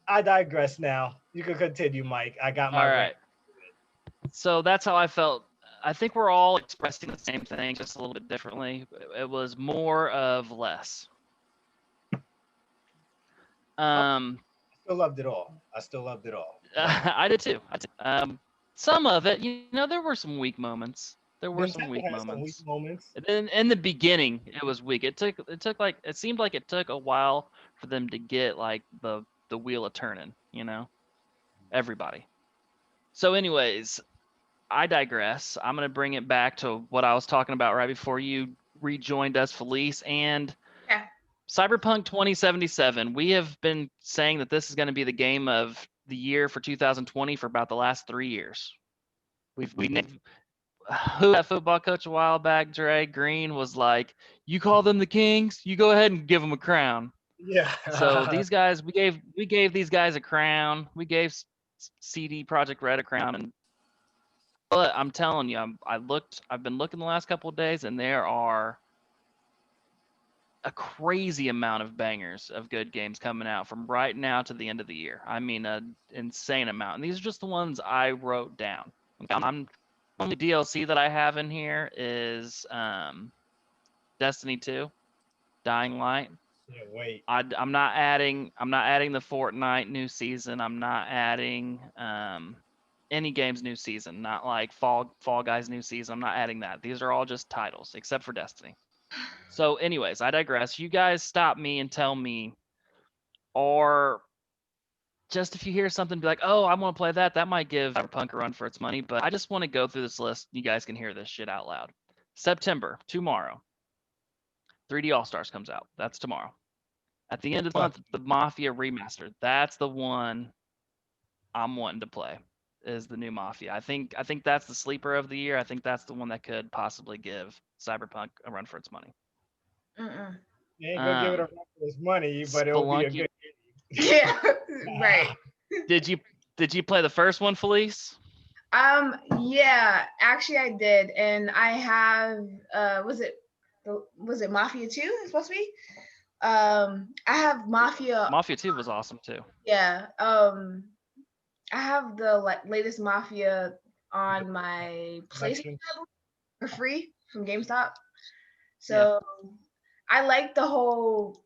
I digress now. You can continue, Mike. I got my All right. So that's how I felt. I think we're all expressing the same thing, just a little bit differently. It was more of less. I still loved it all. I did too. Some of it, there were some weak moments. Some weak moments. And then in the beginning, it was weak. It seemed like it took a while for them to get like the wheel of turning, everybody. So anyways, I digress. I'm going to bring it back to what I was talking about right before you rejoined us, Felice, and Cyberpunk 2077. We have been saying that this is going to be the game of the year for 2020 for about the last 3 years. Who that football coach a while back, Dre Green, was like, "You call them the Kings, you go ahead and give them a crown." Yeah. So these guys, we gave these guys a crown. We gave CD Projekt Red a crown, but I'm telling you, I've been looking the last couple of days, and there are a crazy amount of bangers of good games coming out from right now to the end of the year. I mean, an insane amount. And these are just the ones I wrote down. Only DLC that I have in here is Destiny 2, Dying Light. Yeah, wait. I'm not adding the Fortnite new season. I'm not adding any games new season. Not like Fall Guys new season. I'm not adding that. These are all just titles, except for Destiny. So, anyways, I digress. You guys stop me and tell me, or just if you hear something, be like, "Oh, I want to play that." That might give Cyberpunk a run for its money. But I just want to go through this list. You guys can hear this shit out loud. September, tomorrow, 3D All Stars comes out. That's tomorrow. At the end of the month, the Mafia Remastered. That's the one I'm wanting to play. Is the new Mafia. I think that's the sleeper of the year. I think that's the one that could possibly give Cyberpunk a run for its money. You ain't gonna give it a run for its money, but it'll be a good game. Yeah, right. Did you play the first one, Felice? Yeah, actually I did, and I have was it Mafia 2? It's supposed to be. I have Mafia. Mafia 2 was awesome too. Yeah. I have the latest Mafia on my PlayStation for free from GameStop. So I like the whole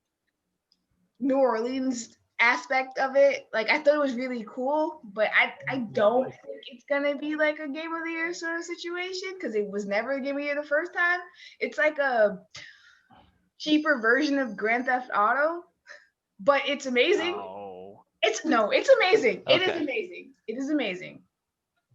New Orleans aspect of it. Like, I thought it was really cool, but I don't think it's gonna be like a Game of the Year sort of situation, because it was never a Game of the Year the first time. It's like a cheaper version of Grand Theft Auto, but it's amazing. It's amazing. Okay. It is amazing. It is amazing.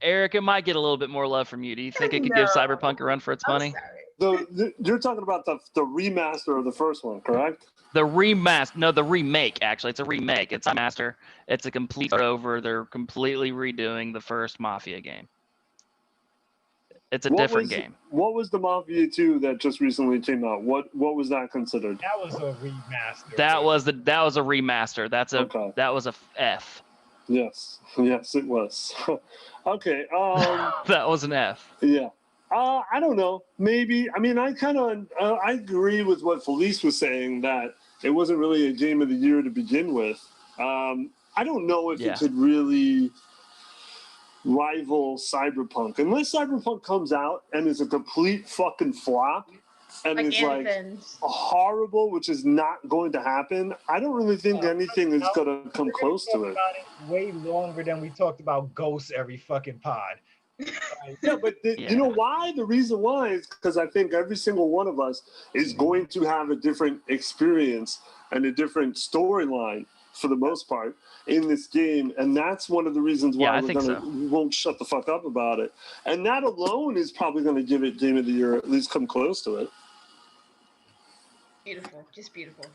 Eric, it might get a little bit more love from you. Do you think it could give Cyberpunk a run for its money? You're talking about the remaster of the first one, correct? The remake, actually. It's a remake. It's a master. It's a complete over. They're completely redoing the first Mafia game. It's a different game. What was the Mafia 2 that just recently came out? What was that considered? That was a remaster. That was a remaster. That was a F. Yes, it was. Okay. That was an F. Yeah. I don't know. Maybe. I mean, I agree with what Felice was saying, that it wasn't really a game of the year to begin with. I don't know if it could really rival Cyberpunk, unless Cyberpunk comes out and is a complete fucking flop and is like horrible, which is not going to happen. I don't really think anything is going to come close to it. Way longer than we talked about Ghosts every fucking pod. Yeah, but you know why? The reason why is because I think every single one of us is going to have a different experience and a different storyline for the most part in this game, and that's one of the reasons why we won't shut the fuck up about it. And that alone is probably going to give it Game of the Year, at least come close to it. Beautiful, just beautiful.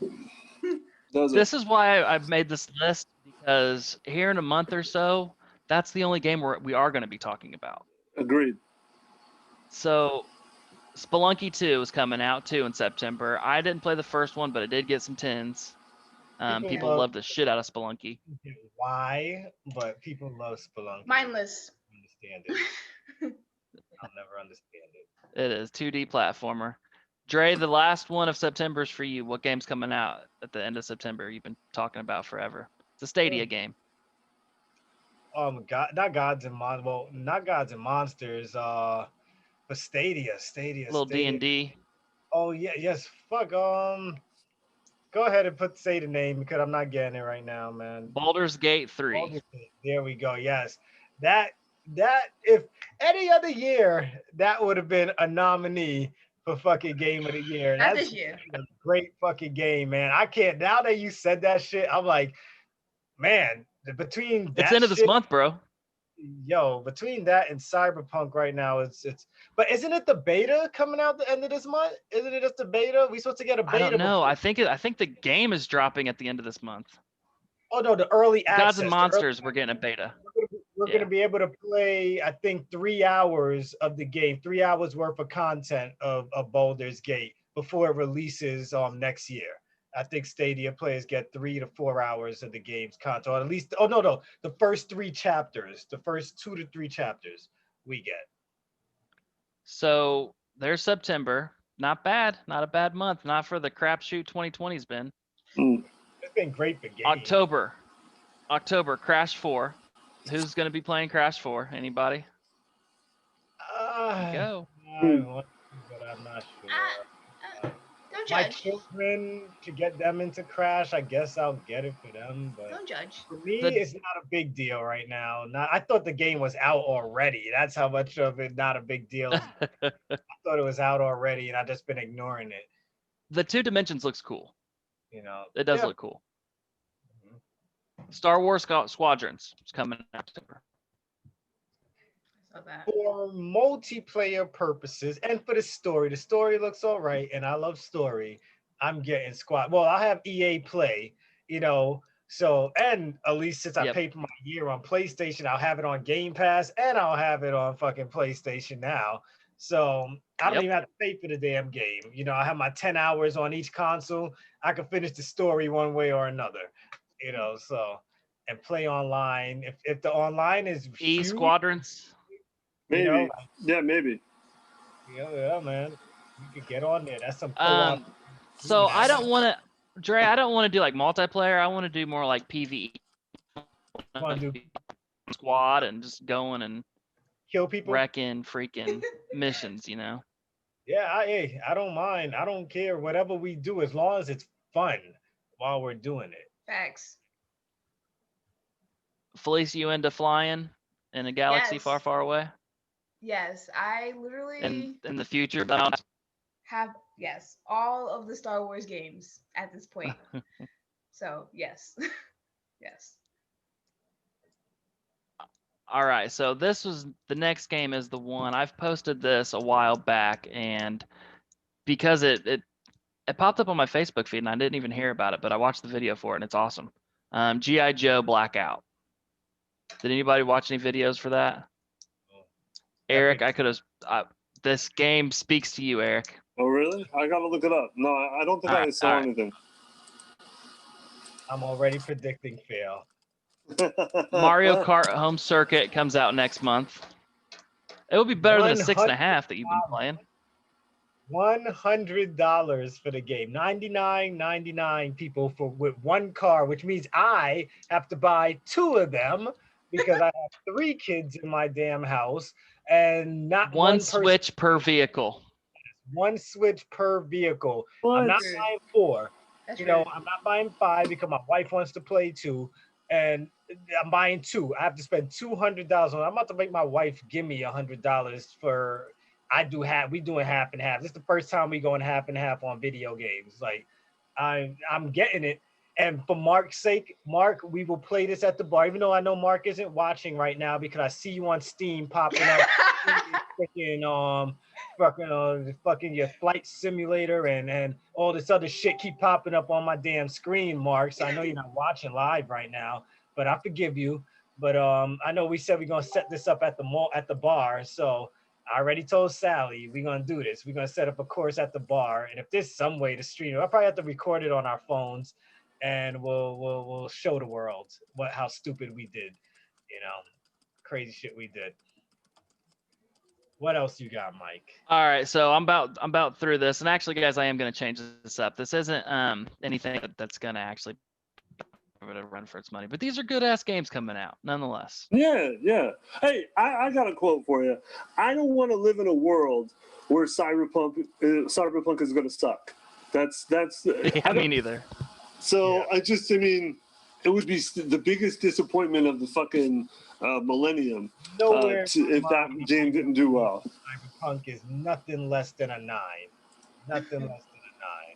This is why I've made this list, because here in a month or so, that's the only game we are going to be talking about. Agreed. So Spelunky 2 is coming out too in September. I didn't play the first one, but I did get some 10s. People love the shit out of Spelunky. Why? But people love Spelunky. Mindless. I understand it. I'll never understand it. It is 2D platformer. Dre, the last one of September is for you. What game's coming out at the end of September? You've been talking about forever. It's a Stadia game. Not Gods and Monsters. Well, not Gods and Monsters. But Stadia. Little D&D. Oh yeah, yes. Fuck. Go ahead and say the name because I'm not getting it right now, man. Baldur's Gate 3. Baldur's Gate. There we go. Yes, that if any other year that would have been a nominee for fucking Game of the Year. That's a great fucking game, man. I can't. Now that you said that shit, I'm like, man. Between that it's end of this month, bro. Yo, between that and Cyberpunk right now, it's. But isn't it the beta coming out the end of this month? Isn't it just the beta? We supposed to get a beta? I don't know. I think the game is dropping at the end of this month. Oh no, the early access. Gods and Monsters, we're getting a beta. We're gonna be able to play, I think, 3 hours of the game, 3 hours worth of content of Baldur's Gate before it releases next year. I think Stadia players get 3 to 4 hours of the game's content, or at least. Oh no, the first 3 chapters, the first 2 to 3 chapters we get. So there's September. Not bad. Not a bad month. Not for the crapshoot 2020's been. It's been great for games. October, Crash 4. Who's going to be playing Crash 4? Anybody? Go. But I'm not sure. Don't My judge. children, to get them into Crash, I guess I'll get it for them. But don't judge. For me, it's not a big deal right now. I thought the game was out already. That's how much of it not a big deal. I thought it was out already, and I've just been ignoring it. The 2 Dimensions looks cool. It does look cool. Star Wars Squadrons is coming in October. For multiplayer purposes and for the story looks all right, and I love story. I'm getting Squad. Well, I have EA Play, so, and at least since I paid for my year on PlayStation, I'll have it on Game Pass, and I'll have it on fucking PlayStation now. So I don't even have to pay for the damn game. I have my 10 hours on each console. I can finish the story one way or another. So, and play online. If the online is huge, Squadrons. Maybe. Maybe. Yeah, man. You could get on there. That's some so I don't want to, Dre, I don't want to do like multiplayer. I want to do more like PvE. Squad and just going and kill people, wrecking freaking missions, Yeah, I don't mind. I don't care. Whatever we do, as long as it's fun while we're doing it. Facts. Felice, you into flying in a galaxy far, far away? Yes, I literally in the future have all of the Star Wars games at this point. So yes. Yes. All right, so the next game is the one I've posted this a while back, and because it popped up on my Facebook feed and I didn't even hear about it, but I watched the video for it and it's awesome. G.I. Joe Blackout. Did anybody watch any videos for that? Eric, I could have. This game speaks to you, Eric. Oh, really? I gotta look it up. No, I don't think I saw anything. I'm already predicting fail. Mario Kart Home Circuit comes out next month. It would be better than a 6.5 that you've been playing. $100 for the game. $99.99 people with one car, which means I have to buy 2 of them because I have 3 kids in my damn house, and not one switch per vehicle. One switch per vehicle. What? I'm not buying 4. I'm not buying 5 because my wife wants to play 2. And I'm buying 2. I have to spend $200 on. I'm about to make my wife give me $100 for. We doing half and half. This is the first time we going half and half on video games. Like, I'm getting it. And for Mark's sake, Mark, we will play this at the bar. Even though I know Mark isn't watching right now because I see you on Steam popping up, fucking your flight simulator and all this other shit keep popping up on my damn screen, Mark. So I know you're not watching live right now, but I forgive you. But I know we said we're gonna set this up at the bar, so I already told Sally we're gonna do this. We're gonna set up a course at the bar, and if there's some way to stream it, I'll probably have to record it on our phones, and we'll show the world how stupid we did, crazy shit we did. What else you got, Mike? All right, so I'm about through this, and actually, guys, I am going to change this up. This isn't anything that's going to actually run for its money, but these are good ass games coming out, nonetheless. Yeah. Hey, I got a quote for you. I don't want to live in a world where Cyberpunk is going to suck. That's. Yeah, me neither. So yeah. I mean, it would be the biggest disappointment of the fucking millennium if that game didn't do well. Cyberpunk is nothing less than a 9. Nothing less than a 9.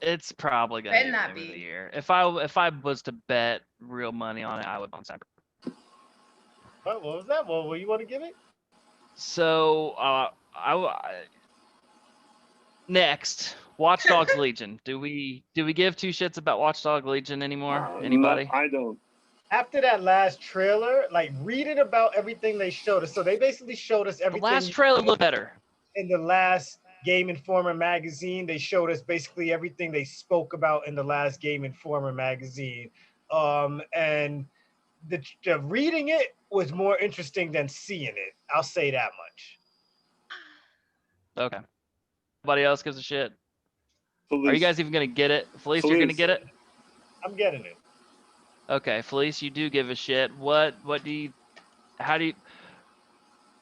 It's probably gonna be not be the year. If I was to bet real money on it, I would on Cyberpunk. What was that? What you want to give it? So next, Watch Dogs Legion. Do we give 2 shits about Watch Dogs Legion anymore? Anybody? No, I don't. After that last trailer, like reading about everything they showed us. So they basically showed us everything. The last trailer looked better. In the last Game Informer magazine, they showed us basically everything they spoke about in the last Game Informer magazine. And the reading it was more interesting than seeing it. I'll say that much. Okay. Nobody else gives a shit. Felice. Are you guys even gonna get it? Felice, you're gonna get it? I'm getting it. Okay, Felice, you do give a shit. How do you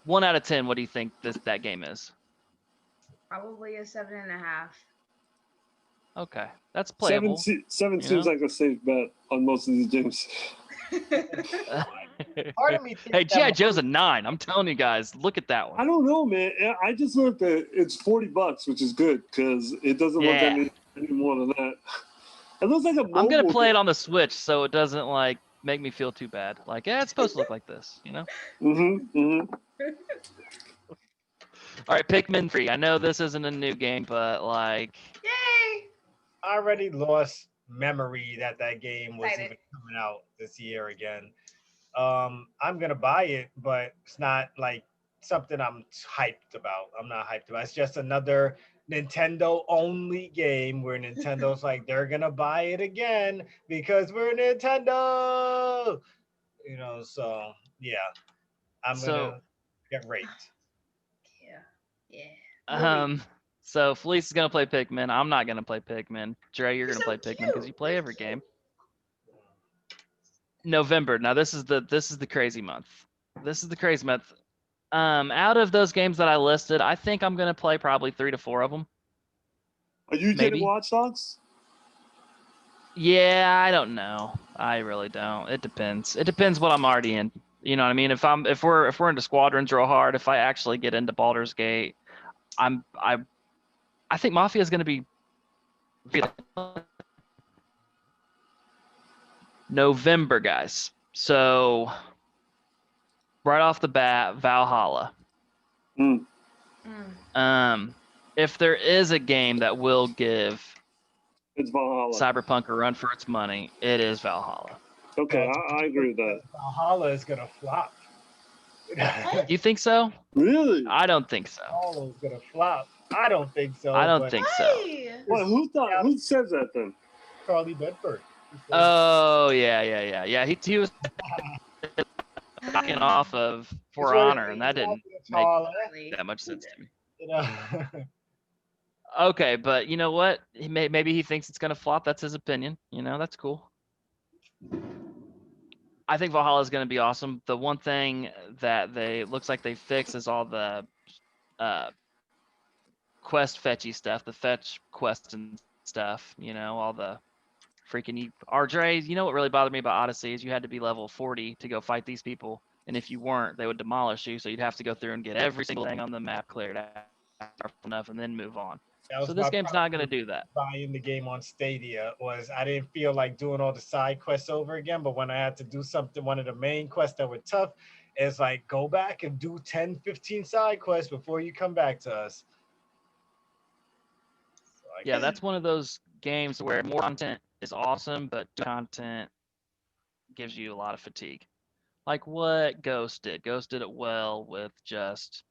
1 out of 10, what do you think that game is? Probably a 7.5. Okay, that's playable. 7 seems like a safe bet on most of these games. Part of me hey, G.I. Joe's a 9. I'm telling you guys, look at that one. I don't know, man. I just looked at it's $40, which is good because it doesn't look any more than that. It looks like a mobile I'm gonna play it on the Switch, so it doesn't like make me feel too bad. Like, it's supposed to look like this, All right, Pikmin 3. I know this isn't a new game, but like, yay! I already lost memory that game was even coming out this year again. I'm gonna buy it, but it's not like something I'm hyped about. I'm not hyped about. It's just another Nintendo only game where Nintendo's like they're gonna buy it again because we're Nintendo. So yeah, I'm gonna get raped. Yeah. So Felice is gonna play Pikmin. I'm not gonna play Pikmin. Dre, you're gonna play Pikmin because you play every game. November. Now this is the crazy month. Out of those games that I listed, I think I'm gonna play probably 3 to 4 of them. Are you getting Watch Dogs? Yeah, I don't know. I really don't. It depends. It depends what I'm already in. You know what I mean? If we're into Squadrons real hard, if I actually get into Baldur's Gate, I think Mafia is gonna be November, guys. So right off the bat, Valhalla. If there is a game that will give it's Valhalla. Cyberpunk a run for its money, it is Valhalla. Okay, I agree with that. Valhalla is gonna flop. You think so? Really? I don't think so. Valhalla is gonna flop. I don't think so. I don't think so. Well, who says that then? Charlie Bedford. Oh yeah. He was knocking off of For Honor, and that didn't make that much sense to me. Okay, but you know what? Maybe he thinks it's gonna flop. That's his opinion. That's cool. I think Valhalla is gonna be awesome. The one thing that looks like they fix is all the quest fetchy stuff, the fetch quests and stuff. All the freaking you. RJ, you know what really bothered me about Odyssey is you had to be level 40 to go fight these people. And if you weren't, they would demolish you. So you'd have to go through and get every single thing on the map cleared out enough and then move on. That So was this my game's not going to do that. buying the game on Stadia was I didn't feel like doing all the side quests over again, but when I had to do something, one of the main quests that were tough, it's like go back and do 10, 15 side quests before you come back to us. So I Yeah, guess that's one of those games where more content is awesome, but content gives you a lot of fatigue. Like what Ghost did. Ghost did it well with just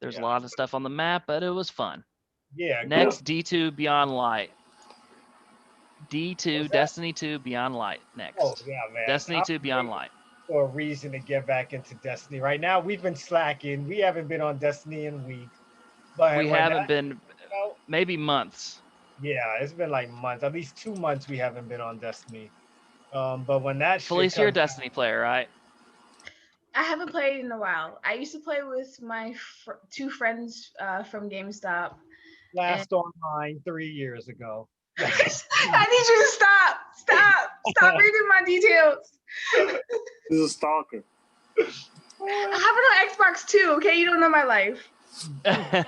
there's a yeah, lot of stuff on the map, but it was fun. yeah. Next, D2 Beyond Light. What's D2 that? Destiny 2 Beyond Light Oh next. yeah, man. Destiny I'm 2 Beyond waiting Light. for a reason to get back into Destiny. Right now, we've been slacking. We haven't been on Destiny in weeks, but We when haven't that been out, maybe months. yeah, it's been like months, at least 2 months we haven't been on Destiny. But when that shit Felicia, you're a comes, Destiny player, right? I haven't played in a while. I used to play with my two friends from GameStop. last online 3 years ago. I need you to stop. Stop reading my details. This is a stalker. I have it on Xbox too, okay? You don't know my life. But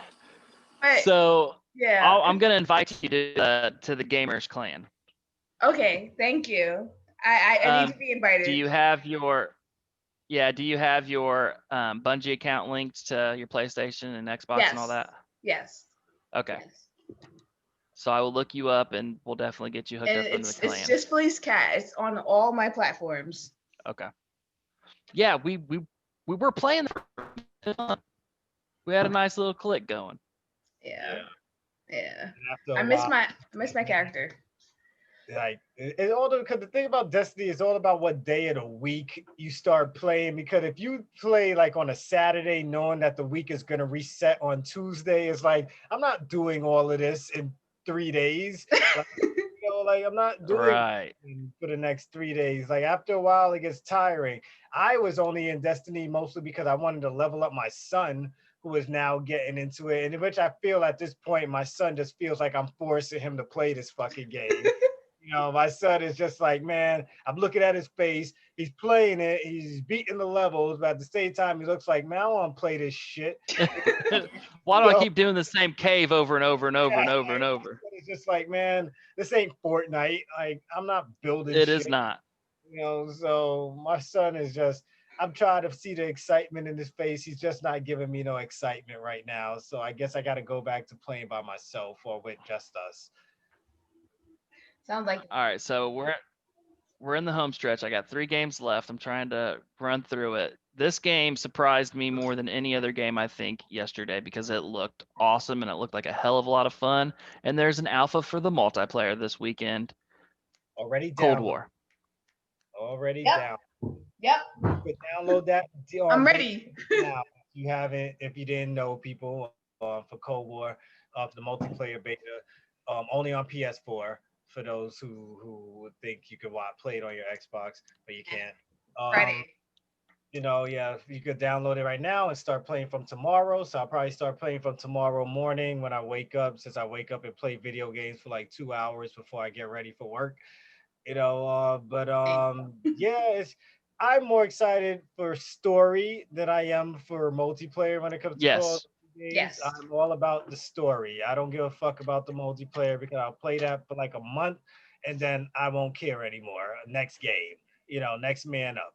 So yeah. I'm gonna invite you to the Gamers Clan. Okay, thank you. I need to be invited. Do you have your Bungie account linked to your PlayStation and Xbox and all that? Yes. Okay. Yes. So I will look you up and we'll definitely get you hooked And up into the clan. it's just Felice Cat. It's on all my platforms. Okay. Yeah, we were playing. We had a nice little click going. Yeah. And after a I miss while, my character. like it all because the thing about Destiny is all about what day of the week you start playing. Because if you play like on a Saturday, knowing that the week is gonna reset on Tuesday, it's like I'm not doing all of this in 3 days. Like, like I'm not doing Right. for the next 3 days. Like after a while, it gets tiring. I was only in Destiny mostly because I wanted to level up my son, who is now getting into it, and which I feel at this point, my son just feels like I'm forcing him to play this fucking game. My son is just like, man, I'm looking at his face. He's playing it. He's beating the levels, but at the same time, he looks like, man, I want to play this shit. Why do I keep doing the same cave over and over and over and over and over? It's just like, man, this ain't Fortnite. Like, I'm not building It shit. is not. So my son is just, I'm trying to see the excitement in his face. He's just not giving me no excitement right now. So I guess I got to go back to playing by myself or with just us. Sounds like All right, so we're in the home stretch. I got 3 games left. I'm trying to run through it. This game surprised me more than any other game, I think, yesterday because it looked awesome and it looked like a hell of a lot of fun. And there's an alpha for the multiplayer this weekend. Already Cold down. War. Already Yep. down. Yep. You could download that. I'm ready. Now, if you didn't know, people, for Cold War, for the multiplayer beta, only on PS4. For those who would think you could play it on your Xbox, but you can't. Friday. You could download it right now and start playing from tomorrow. So I'll probably start playing from tomorrow morning when I wake up, since I wake up and play video games for like 2 hours before I get ready for work. I'm more excited for story than I am for multiplayer when it comes to Call of Yes. Duty games. Yes. I'm all about the story. I don't give a fuck about the multiplayer because I'll play that for like a month and then I won't care anymore. Next game, next man up.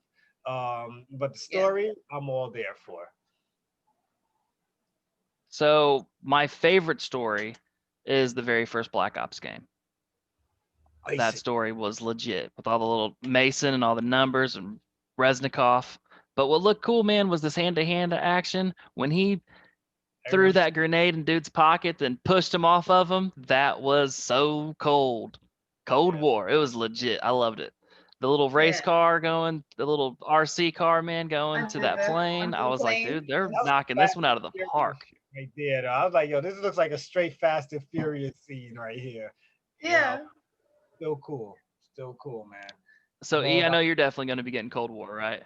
But the story, I'm all there for. So my favorite story is the very first Black Ops game. That story was legit with all the little Mason and all the numbers and Reznikov. But what looked cool, man, was this hand-to-hand action. When he threw that grenade in dude's pocket, then pushed him off of him, that was so cold. Cold War. It was legit. I loved it. The little race car going, the little RC car, man, going to that plane. I was like, dude, they're knocking this one out of the park. Right there. I was like, yo, this looks like a straight Fast and Furious scene right here. Yeah. Still cool, man. So E, I know you're definitely going to be getting Cold War, right?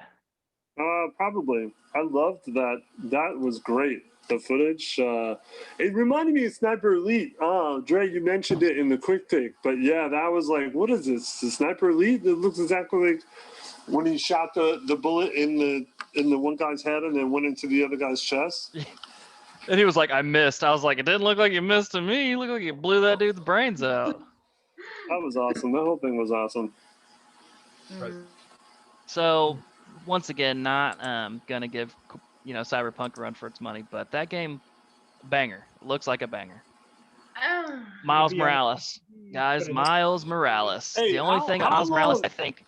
Probably. I loved that. That was great. the footage. It reminded me of Sniper Elite. Dre, you mentioned it in the quick take, but yeah, that was like, what is this? The Sniper Elite? It looks exactly like when he shot the bullet in the one guy's head and then went into the other guy's chest. And he was like, I missed. I was like, it didn't look like you missed to me. You look like you blew that dude's brains out. That was awesome. That whole thing was awesome. Mm. So once again, not gonna give Cyberpunk a run for its money, but that game, banger. Looks like a banger. Ah. Miles Maybe on- Morales, guys. Put it- Miles Morales. Hey, The only thing how Miles Morales, long- I think.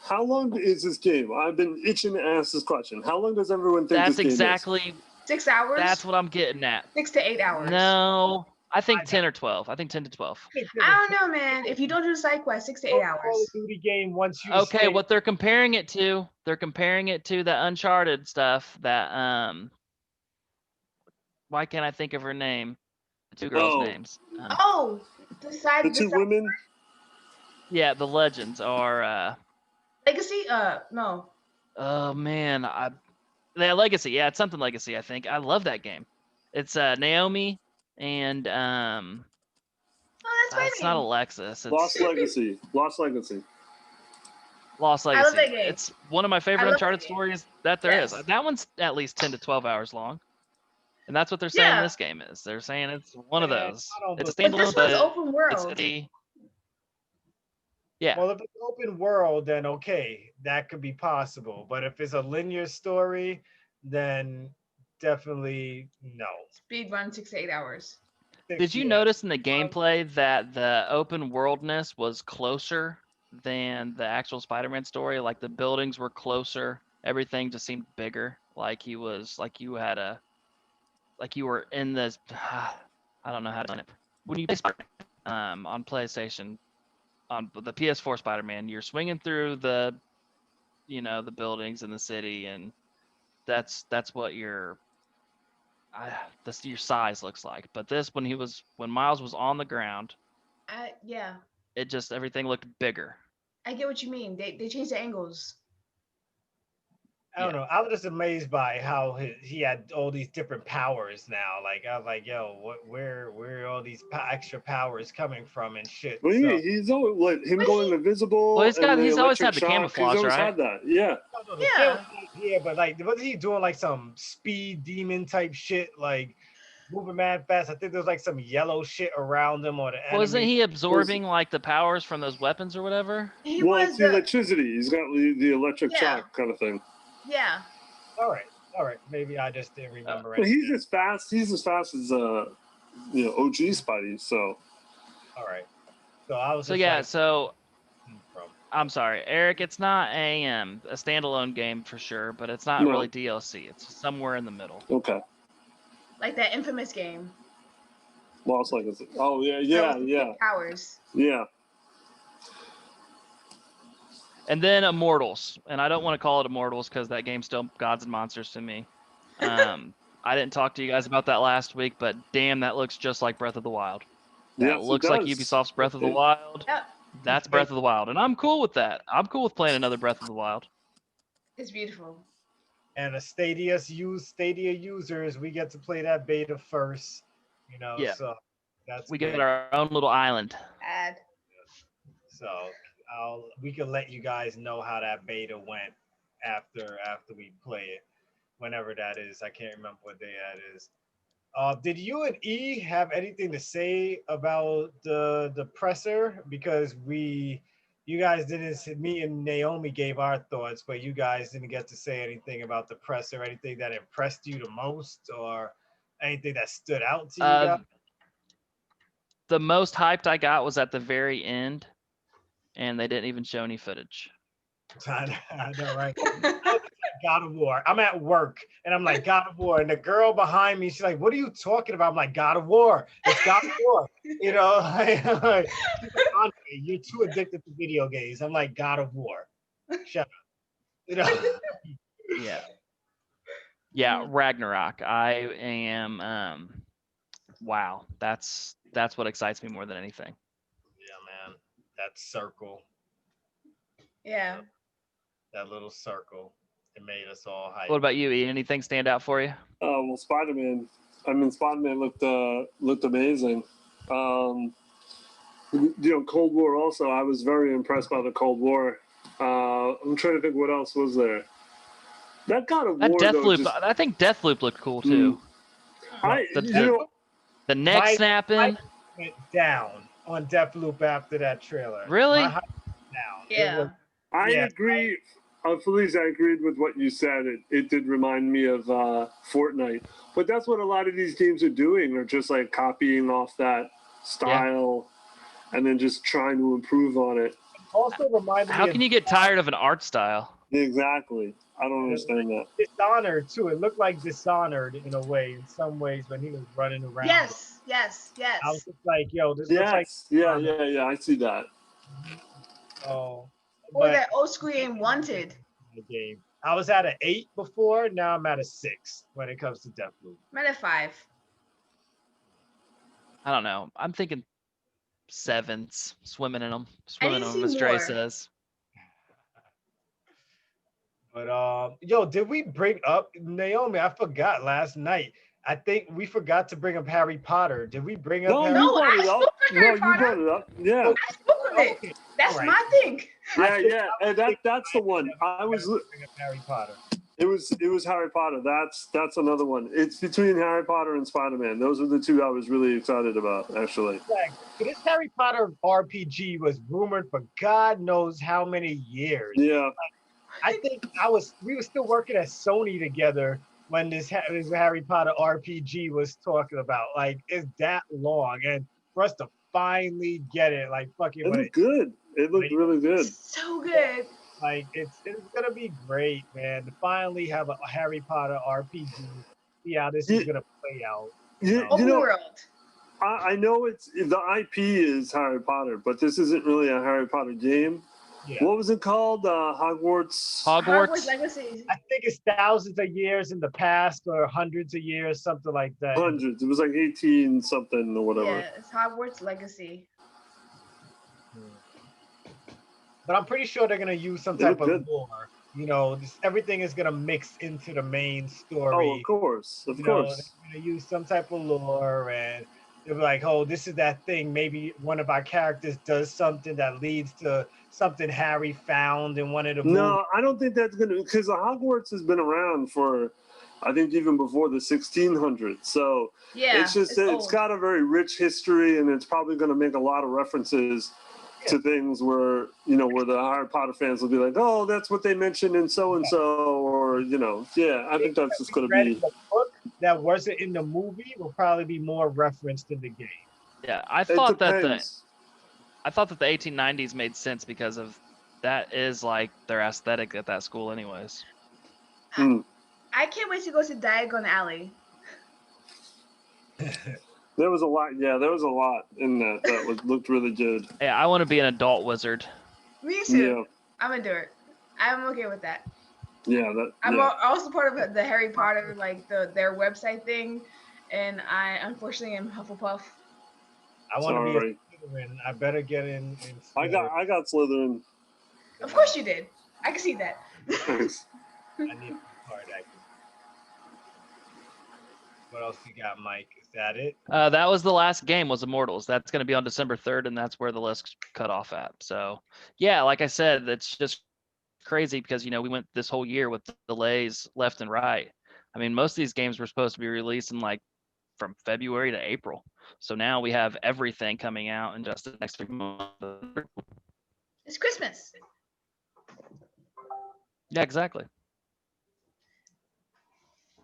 How long is this game? I've been itching to ask this question. How long does everyone think That's this game exactly. 6 hours. That's what I'm getting at. 6 to 8 hours. No, I think I 10 or 12. I think 10 to 12. I don't know, man. If you don't do the side quest, 6 to 8 Call of hours. Duty game once you Okay, stay- what they're comparing it to that Uncharted stuff. That why can't I think of her name? The two girls' Oh. names. Oh, the side. The two women? Yeah, the Legends are. Legacy. No. Oh man, the Legacy. Yeah, it's something Legacy. I think I love that game. It's Naomi and Oh, that's my it's not name. Alexis. It's Lost Legacy. Lost Legacy. Lost I Legacy. love that game. It's one of my favorite love Uncharted that game. stories that there is. Yes. That one's at least 10 to 12 hours long. And that's what they're saying Yeah. this game is. They're saying it's one of Man, those. I don't It's a believe- But this standalone, one's but open it's world. yeah. Well, if it's open world, then okay, that could be possible. But if it's a linear story, then definitely no. Speed run 6 to 8 hours. Did you Yeah. notice in the gameplay that the open worldness was closer than the actual Spider-Man story? Like the buildings were closer, everything just seemed bigger. Like you were in this. I don't know how to explain it. When you play Spider-Man on PlayStation, on the PS4 Spider-Man, you're swinging through the buildings in the city, and that's what your size looks like. But this, when Miles was on the ground, Yeah, it just everything looked bigger. I get what you mean. They changed the angles. I don't know. I was just amazed by how he had all these different powers now. Like I was like, yo, where are all these extra powers coming from and shit? Well, So, he's always like him going invisible. Well, he's and the always electric had the shock, camouflage, He's always right? had that. Yeah. Yeah. Yeah, but like, wasn't he doing like some speed demon type shit, like moving mad fast? I think there's like some yellow shit around him or the enemy. Wasn't he absorbing like the powers from those weapons or whatever? He Well, was it's the electricity. He's got the electric Yeah. shock kind of thing. Yeah. All right. Maybe I just didn't remember But it. he's as fast. He's as fast as OG Spidey. So All right. So I was. So just yeah, like, so from- I'm sorry, Eric. It's not a standalone game for sure, but it's not No. really DLC. It's somewhere in the middle. okay. Like that infamous game. Lost Legacy. Oh yeah, So yeah, it's 6 hours. yeah. And then Immortals, and I don't want to call it Immortals because that game's still Gods and Monsters to me. I didn't talk to you guys about that last week, but damn, that looks just like Breath of the Wild. That Yes, it looks like does. Ubisoft's Breath of the It- Wild. Yep. That's Breath of the Wild, and I'm cool with that. I'm cool with playing another Breath of the Wild. It's beautiful. And a Stadia users, we get to play that beta first. Yeah. So that's We good. get our own little island. Add. So we can let you guys know how that beta went after we play it, whenever that is. I can't remember what day that is. Did you and E have anything to say about the presser? Because you guys didn't. Me and Naomi gave our thoughts, but you guys didn't get to say anything about the presser. Anything that impressed you the most, or anything that stood out to you guys? The most hyped I got was at the very end, and they didn't even show any footage. I know, right? God of War. I'm at work and I'm like, God of War. And the girl behind me, she's like, what are you talking about? I'm like, God of War. It's God of War. She's like, Andre, you're too addicted to video games. I'm like, God of War. Shut up. Yeah, Ragnarok. I am wow. That's what excites me more than anything. Yeah, man. That circle. Yeah. That little circle. It made us all hype. What about you, Ian? Anything stand out for you? Well, Spider-Man. I mean, Spider-Man looked amazing. Cold War also. I was very impressed by the Cold War. I'm trying to think what else was there. That God of That War, though, Deathloop, just I think Deathloop looked cool too. The neck My snapping. hype went down on Deathloop after that trailer. Really? My hype went down. It Yeah. was, I yeah. agree. Felice, I agreed with what you said. It did remind me of Fortnite. But that's what a lot of these games are doing. They're just like copying off that style and then just trying to improve on it. Also reminded How me can of you get tired of an art style? Exactly. I don't understand that. Dishonored too. It looked like Dishonored in a way, in some ways, when he was running around. Yes. I was just like, yo, this looks like Yes. Yeah. Dishonored. I see that. Oh, Or but that old school game Wanted. the game. I was at an 8 before. Now I'm at a 6 when it comes to Deathloop. I'm at a 5. I don't know. I'm thinking 7s, swimming in them, need to see as Dre more. says. But yo, did we bring up Naomi? I forgot last night. I think we forgot to bring up Harry Potter. Did we bring up No, Harry you No, brought I it up. spoke with No, Harry you Potter. brought it up. Yeah. I spoke of it. Okay, That's all right. my thing. Yeah. And that's the one. I was. Bring up Harry Potter. It was Harry Potter. That's another one. It's between Harry Potter and Spider-Man. Those are the two I was really excited about, actually. So this Harry Potter RPG was rumored for God knows how many years. Yeah. I think we were still working at Sony together when this Harry Potter RPG was talking about. Like, it's that long, and for us to finally get it, like fucking, It looked good. It looked really good. So good. like it's gonna be great, man. To finally have a Harry Potter RPG. See how this is gonna play out. You Open know, world. I know it's the IP is Harry Potter, but this isn't really a Harry Potter game. Yeah. What was it called? Hogwarts. Hogwarts Legacy. I think it's thousands of years in the past or hundreds of years, something like that. Hundreds. It was like 18 something or whatever. Yeah, it's Hogwarts Legacy. But I'm pretty sure they're gonna use some type of lore. You know, everything is gonna mix into the main story. Oh, of course, They're gonna use some type of lore, and they'll be like, "Oh, this is that thing. Maybe one of our characters does something that leads to something Harry found in one of the movies." No, I don't think that's gonna, because the Hogwarts has been around for, I think, even before the 1600s. So Yeah, it's got a very rich history, and it's probably going to make a lot of references to things where the Harry Potter fans will be like, "Oh, that's what they mentioned in so and so," or I think that's just going to be. The book that wasn't in the movie will probably be more referenced in the game. Yeah, I thought that the 1890s made sense because of that is like their aesthetic at that school, anyways. I can't wait to go to Diagon Alley. There was a lot. Yeah, there was a lot in that looked really good. Yeah, I want to be an adult wizard. Me too. Yeah. I'm gonna do it. I'm okay with that. Yeah, I'm also part of the Harry Potter, like their website thing, and I unfortunately am Hufflepuff. I want to be a Slytherin. I better get in. I got Slytherin. Of course you did. I can see that. Thanks. I need a card. What else you got, Mike? Is that it? That was the last game, was Immortals. That's going to be on December 3rd, and that's where the list cut off at. So, yeah, like I said, it's just crazy because, we went this whole year with delays left and right. I mean, most of these games were supposed to be released in from February to April. So now we have everything coming out in just the next 3 months. It's Christmas. Yeah, exactly.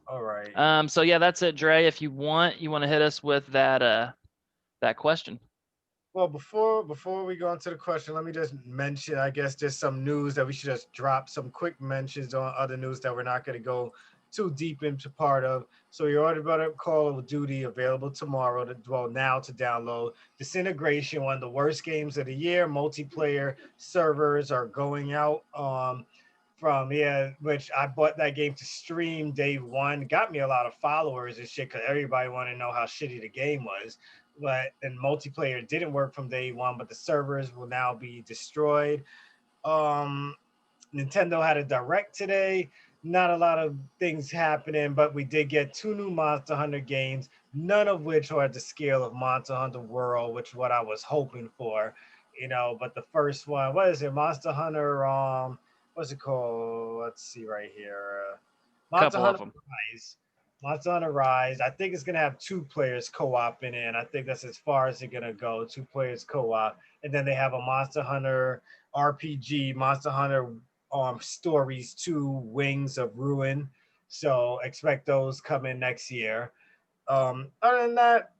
All right. So yeah, that's it, Dre. If you want to hit us with that question. Well, before we go into the question, let me just mention, I guess, just some news that we should just drop some quick mentions on other news that we're not going to go too deep into part of. So you already brought up Call of Duty, available tomorrow now to download. Disintegration, one of the worst games of the year. Multiplayer servers are going out. Which I bought that game to stream day one. Got me a lot of followers and shit because everybody wanted to know how shitty the game was. And multiplayer didn't work from day one, but the servers will now be destroyed. Nintendo had a direct today. not a lot of things happening, but we did get two new Monster Hunter games, none of which are at the scale of Monster Hunter World, which is what I was hoping for. But the first one, what is it? Monster Hunter, what's it called? Let's see right here. Monster Couple of Hunter them. Rise. Monster Hunter Rise. I think it's gonna have two players co-op in it, and I think that's as far as they're gonna go. Two players co-op, and then they have a Monster Hunter RPG, Monster Hunter Stories 2, Wings of Ruin. So expect those coming next year. Other than that,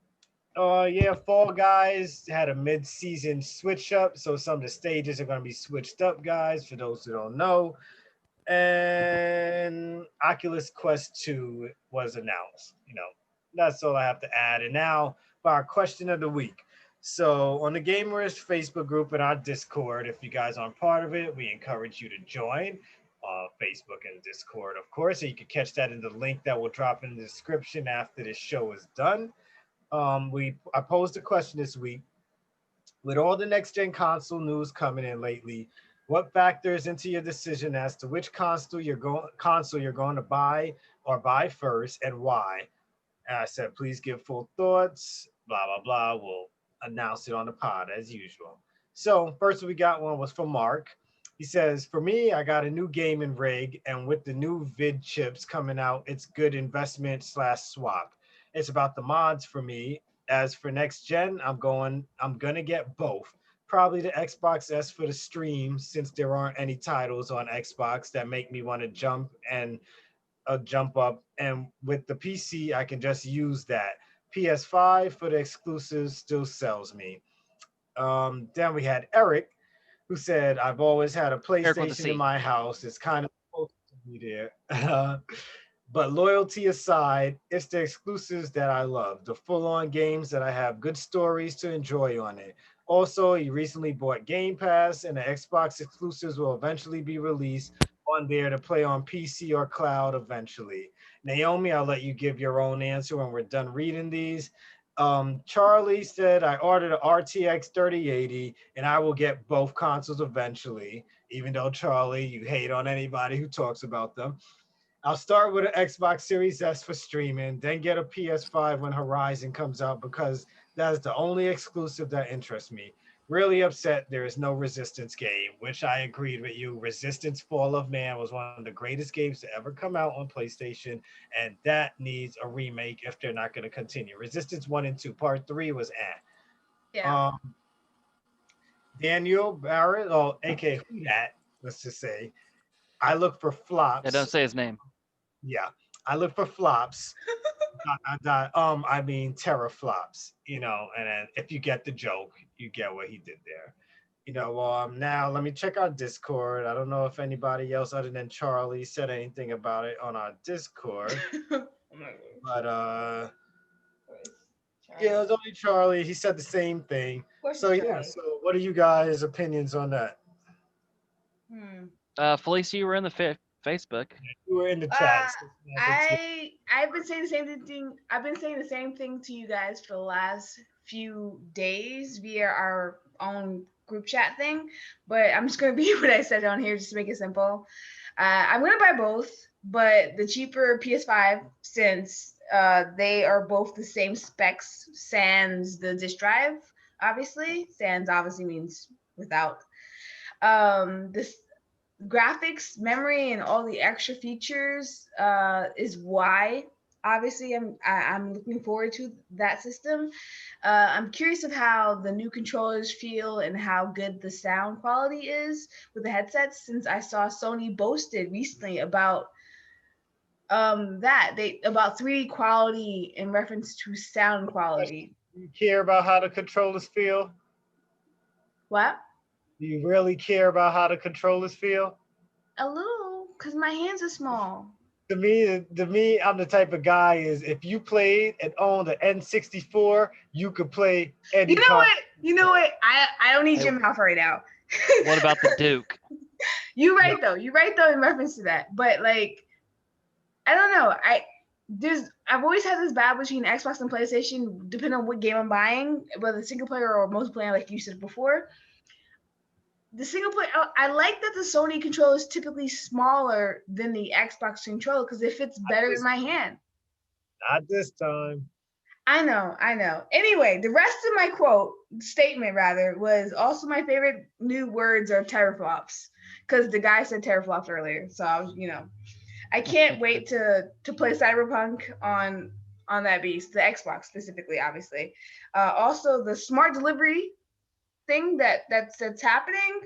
yeah, Fall Guys had a mid-season switch up, so some of the stages are going to be switched up, guys. For those who don't know, and Oculus Quest 2 was announced. That's all I have to add. And now for our question of the week. So on the Gamerish Facebook group and our Discord, if you guys aren't part of it, we encourage you to join Facebook and Discord, of course. So you can catch that in the link that will drop in the description after this show is done. I posed a question this week. With all the next gen console news coming in lately, what factors into your decision as to which console you're going to buy or buy first, and why? And I said, please give full thoughts. Blah blah blah. We'll announce it on the pod as usual. So first we got one was from Mark. He says, for me, I got a new gaming rig, and with the new vid chips coming out, it's good investment / swap. It's about the mods for me. As for next gen, I'm gonna get both. Probably the Xbox S for the stream, since there aren't any titles on Xbox that make me want to jump up. And with the PC, I can just use that. PS5 for the exclusives still sells me. Then we had Eric, who said, I've always had a Eric with a PlayStation in C. my house. It's kind of supposed to be there. But loyalty aside, it's the exclusives that I love, the full-on games that I have good stories to enjoy on it. Also, he recently bought Game Pass, and the Xbox exclusives will eventually be released on there to play on PC or cloud eventually. Naomi, I'll let you give your own answer when we're done reading these. Charlie said, I ordered an RTX 3080 and I will get both consoles eventually, even though, Charlie, you hate on anybody who talks about them. I'll start with an Xbox Series S for streaming, then get a PS5 when Horizon comes out because that is the only exclusive that interests me. Really upset there is no Resistance game, which I agreed with you. Resistance Fall of Man was one of the greatest games to ever come out on PlayStation, and that needs a remake if they're not going to continue. Resistance 1 and 2, Part 3 was Yeah. Daniel Barrett, or aka who that, let's just say, I look for Yeah, don't flops. say his name. Yeah, I look for flops. I mean teraflops, and then if you get the joke, you get what he did there. Now let me check our Discord. I don't know if anybody else other than Charlie said anything about it on our Discord. But yeah, it was only Charlie. He said the same thing. So yeah, so what are you guys' opinions on that? Felicia, you were in the Facebook. You were in the chat. So I've been saying the same thing. I've been saying the same thing to you guys for the last few days via our own group chat thing. But I'm just gonna be what I said on here just to make it simple. I'm gonna buy both, but the cheaper PS5, since they are both the same specs, sans the disk drive. Obviously, sans obviously means without. This graphics, memory, and all the extra features is why obviously I'm looking forward to that system. I'm curious of how the new controllers feel and how good the sound quality is with the headsets, since I saw Sony boasted recently about about 3D quality in reference to sound quality. you care about how the controllers feel? What? Do you really care about how the controllers feel? A little, because my hands are small. To me, I'm the type of guy is if you played and owned an N64, you could play any. You know what? I don't need your mouth right now. What about the Duke? You're right though in reference to that. But like, I don't know. I've always had this battle between Xbox and PlayStation, depending on what game I'm buying, whether single player or multiplayer, like you said before. the single player, I like that the Sony controller is typically smaller than the Xbox controller because it fits better in my hand. Not this time. I know. Anyway, the rest of my statement was also my favorite new words are teraflops because the guy said teraflops earlier. So I was, I can't wait to play Cyberpunk on that beast, the Xbox specifically, obviously. Also, the smart delivery thing that's happening.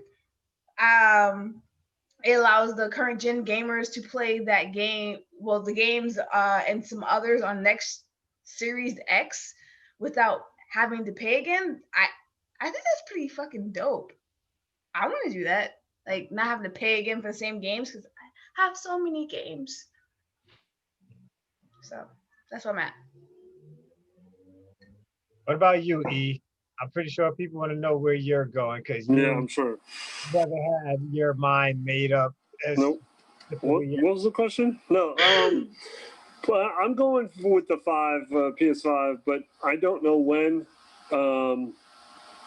It allows the current gen gamers to play that game, well, the games and some others on next Series X without having to pay again. I think that's pretty fucking dope. I want to do that, like not having to pay again for the same games because I have so many games. So that's where I'm at. What about you, E? I'm pretty sure people want to know where you're going because I'm sure. never had your mind made up. Nope. What was the question? No. I'm going with the PS5, but I don't know when,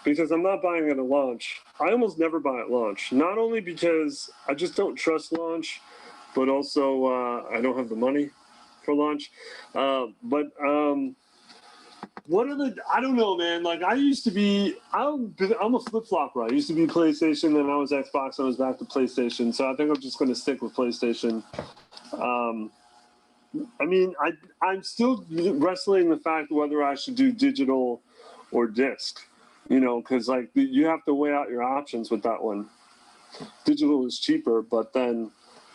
because I'm not buying it at launch. I almost never buy at launch. Not only because I just don't trust launch, but also I don't have the money for launch. What are I don't know, man. Like I used to be, I'm a flip-flopper. I used to be PlayStation, then I was Xbox, and I was back to PlayStation. So I think I'm just going to stick with PlayStation. I mean, I'm still wrestling the fact whether I should do digital or disc, because like you have to weigh out your options with that one. Digital is cheaper, but then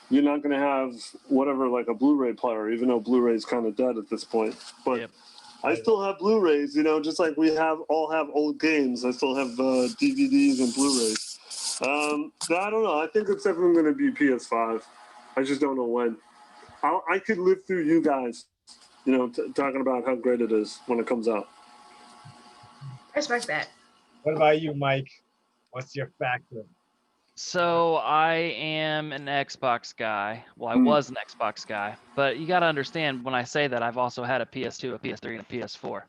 you're not going to have whatever, like a Blu-ray player, even though Blu-ray is kind of dead at this point. But yep. I still have Blu-rays, just like we all have old games. I still have DVDs and Blu-rays. I don't know. I think it's definitely going to be PS5. I just don't know when. I could live through you guys, talking about how great it is when it comes out. I respect that. What about you, Mike? What's your factor? So I am an Xbox guy. Well, I was an Xbox guy, but you got to understand when I say that I've also had a PS2, a PS3, and a PS4,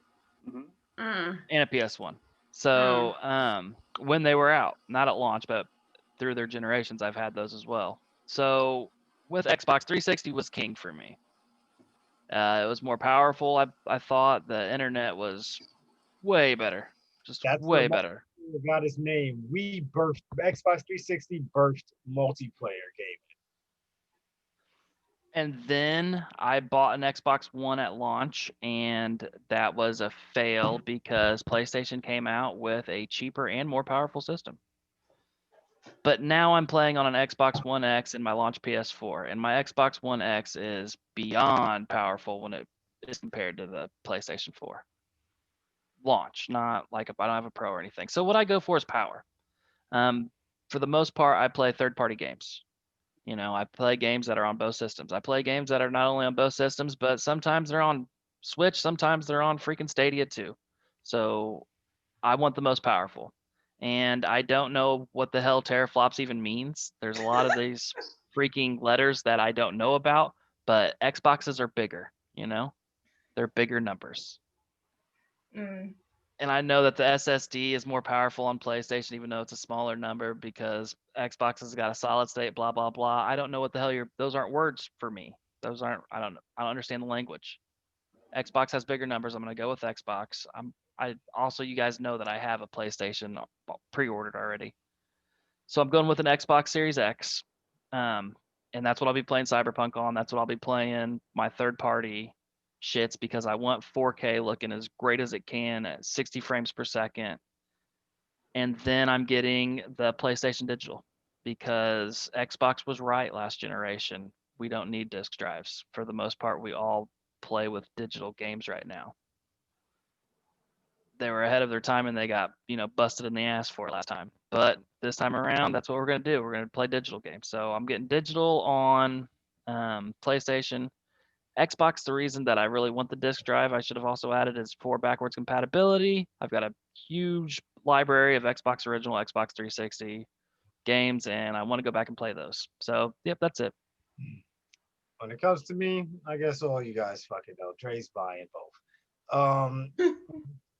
and a PS1. So when they were out, not at launch, but through their generations, I've had those as well. So with Xbox 360 was king for me. It was more powerful. I thought the internet was way better, way better. Got his name. Xbox 360 birthed multiplayer gaming. And then I bought an Xbox One at launch, and that was a fail because PlayStation came out with a cheaper and more powerful system. But now I'm playing on an Xbox One X in my launch PS4, and my Xbox One X is beyond powerful when it is compared to the PlayStation 4. Launch, not like if I don't have a Pro or anything. So what I go for is power. For the most part, I play third-party games. I play games that are on both systems. I play games that are not only on both systems, but sometimes they're on Switch, sometimes they're on freaking Stadia too. So I want the most powerful. And I don't know what the hell teraflops even means. There's a lot of these freaking letters that I don't know about, but Xboxes are bigger, They're bigger numbers. And I know that the SSD is more powerful on PlayStation, even though it's a smaller number because Xbox has got a solid state, blah, blah, blah. I don't know what the hell those aren't words for me. I don't understand the language. Xbox has bigger numbers. I'm going to go with Xbox. I also, you guys know that I have a PlayStation pre-ordered already. So I'm going with an Xbox Series X. And that's what I'll be playing Cyberpunk on. That's what I'll be playing my third party shits because I want 4K looking as great as it can at 60 frames per second. And then I'm getting the PlayStation Digital because Xbox was right last generation. We don't need disc drives. For the most part, we all play with digital games right now. They were ahead of their time and they got, busted in the ass for it last time. But this time around, that's what we're going to do. We're going to play digital games. So I'm getting digital on PlayStation. Xbox, the reason that I really want the disc drive, I should have also added is for backwards compatibility. I've got a huge library of Xbox original, Xbox 360 games, and I want to go back and play those. So, yep, that's it. When it comes to me, I guess all you guys fucking know, Dre's buying both.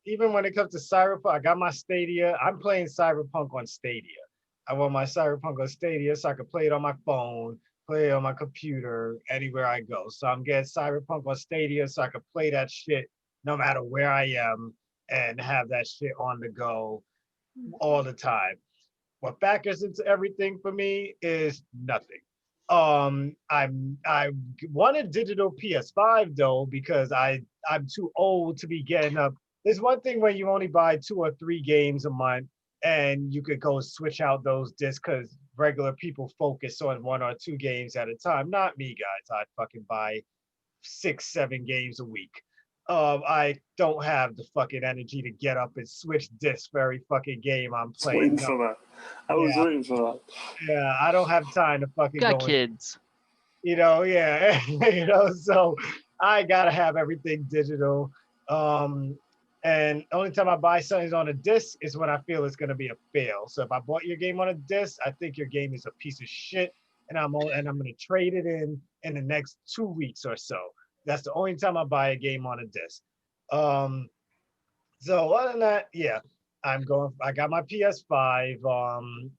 Even when it comes to Cyberpunk, I got my Stadia. I'm playing Cyberpunk on Stadia. I want my Cyberpunk on Stadia so I can play it on my phone, play it on my computer, anywhere I go. So I'm getting Cyberpunk on Stadia so I can play that shit no matter where I am and have that shit on the go all the time. What factors into everything for me is nothing. I want a digital PS5 though because I'm too old to be getting up. There's one thing when you only buy 2 or 3 games a month and you could go switch out those discs because regular people focus on 1 or 2 games at a time. Not me, guys. I fucking buy 6, 7 games a week. I don't have the fucking energy to get up and switch discs for every fucking game I'm playing. Waiting for that. I was waiting for that. Yeah, I don't have time to fucking Got go. kids. Yeah, so I gotta have everything digital. And the only time I buy something on a disc is when I feel it's gonna be a fail. So if I bought your game on a disc, I think your game is a piece of shit, and I'm gonna trade it in the next 2 weeks or so. That's the only time I buy a game on a disc. So other than that, yeah, I got my PS5,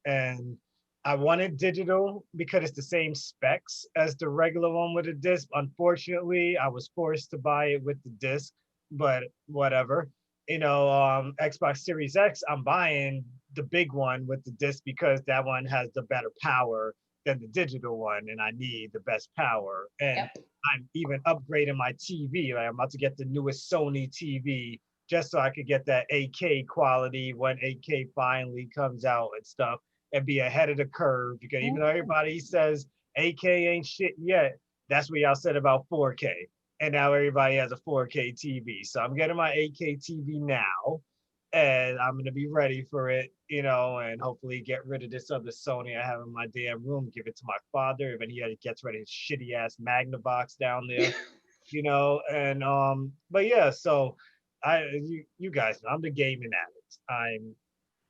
and I wanted digital because it's the same specs as the regular one with a disc. Unfortunately, I was forced to buy it with the disc, but whatever. Xbox Series X, I'm buying the big one with the disc because that one has the better power than the digital one, and I need the best power. And I'm even upgrading my TV. Like I'm about to get the newest Sony TV just so I could get that 8K quality when 8K finally comes out and stuff, and be ahead of the curve. Because even though everybody says 8K ain't shit yet, that's what y'all said about 4K. And now everybody has a 4K TV. So I'm getting my 8K TV now, and I'm gonna be ready for it, and hopefully get rid of this other Sony I have in my damn room, give it to my father, and then he gets rid of his shitty ass Magnavox down there, and but yeah, so you guys know I'm the gaming addict.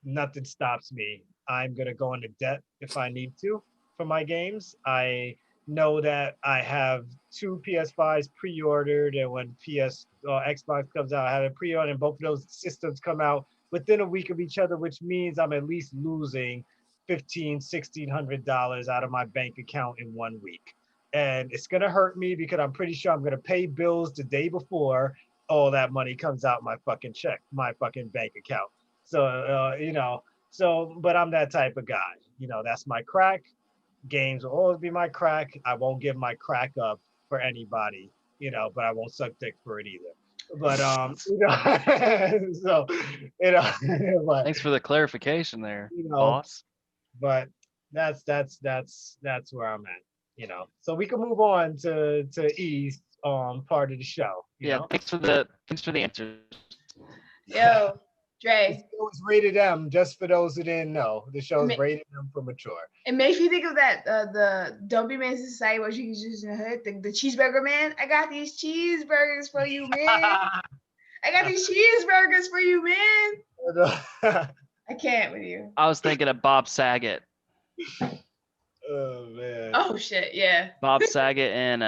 Nothing stops me. I'm gonna go into debt if I need to for my games. I know that I have 2 PS5s pre-ordered, and when Xbox comes out, I have it pre-ordered, and both of those systems come out within a week of each other, which means I'm at least losing $1,500-$1,600 out of my bank account in 1 week. And it's gonna hurt me because I'm pretty sure I'm gonna pay bills the day before all that money comes out my fucking my fucking bank account. So, but I'm that type of guy. That's my crack. Games will always be my crack. I won't give my crack up for anybody, but I won't suck dick for it either. But so but, Thanks for the clarification there, you know, boss. but that's where I'm at. So we can move on to E's part of the show. Thanks for the answers. Yo, Dre. It was rated M, just for those who didn't know. The show's rated M for mature. It makes me think of that the Don't Be Man Society where she's just in the hood, the cheeseburger man. I got these cheeseburgers for you, man. I got these cheeseburgers for you, man. I can't with you. I was thinking of Bob Saget. Oh man. Oh shit, yeah. Bob Saget and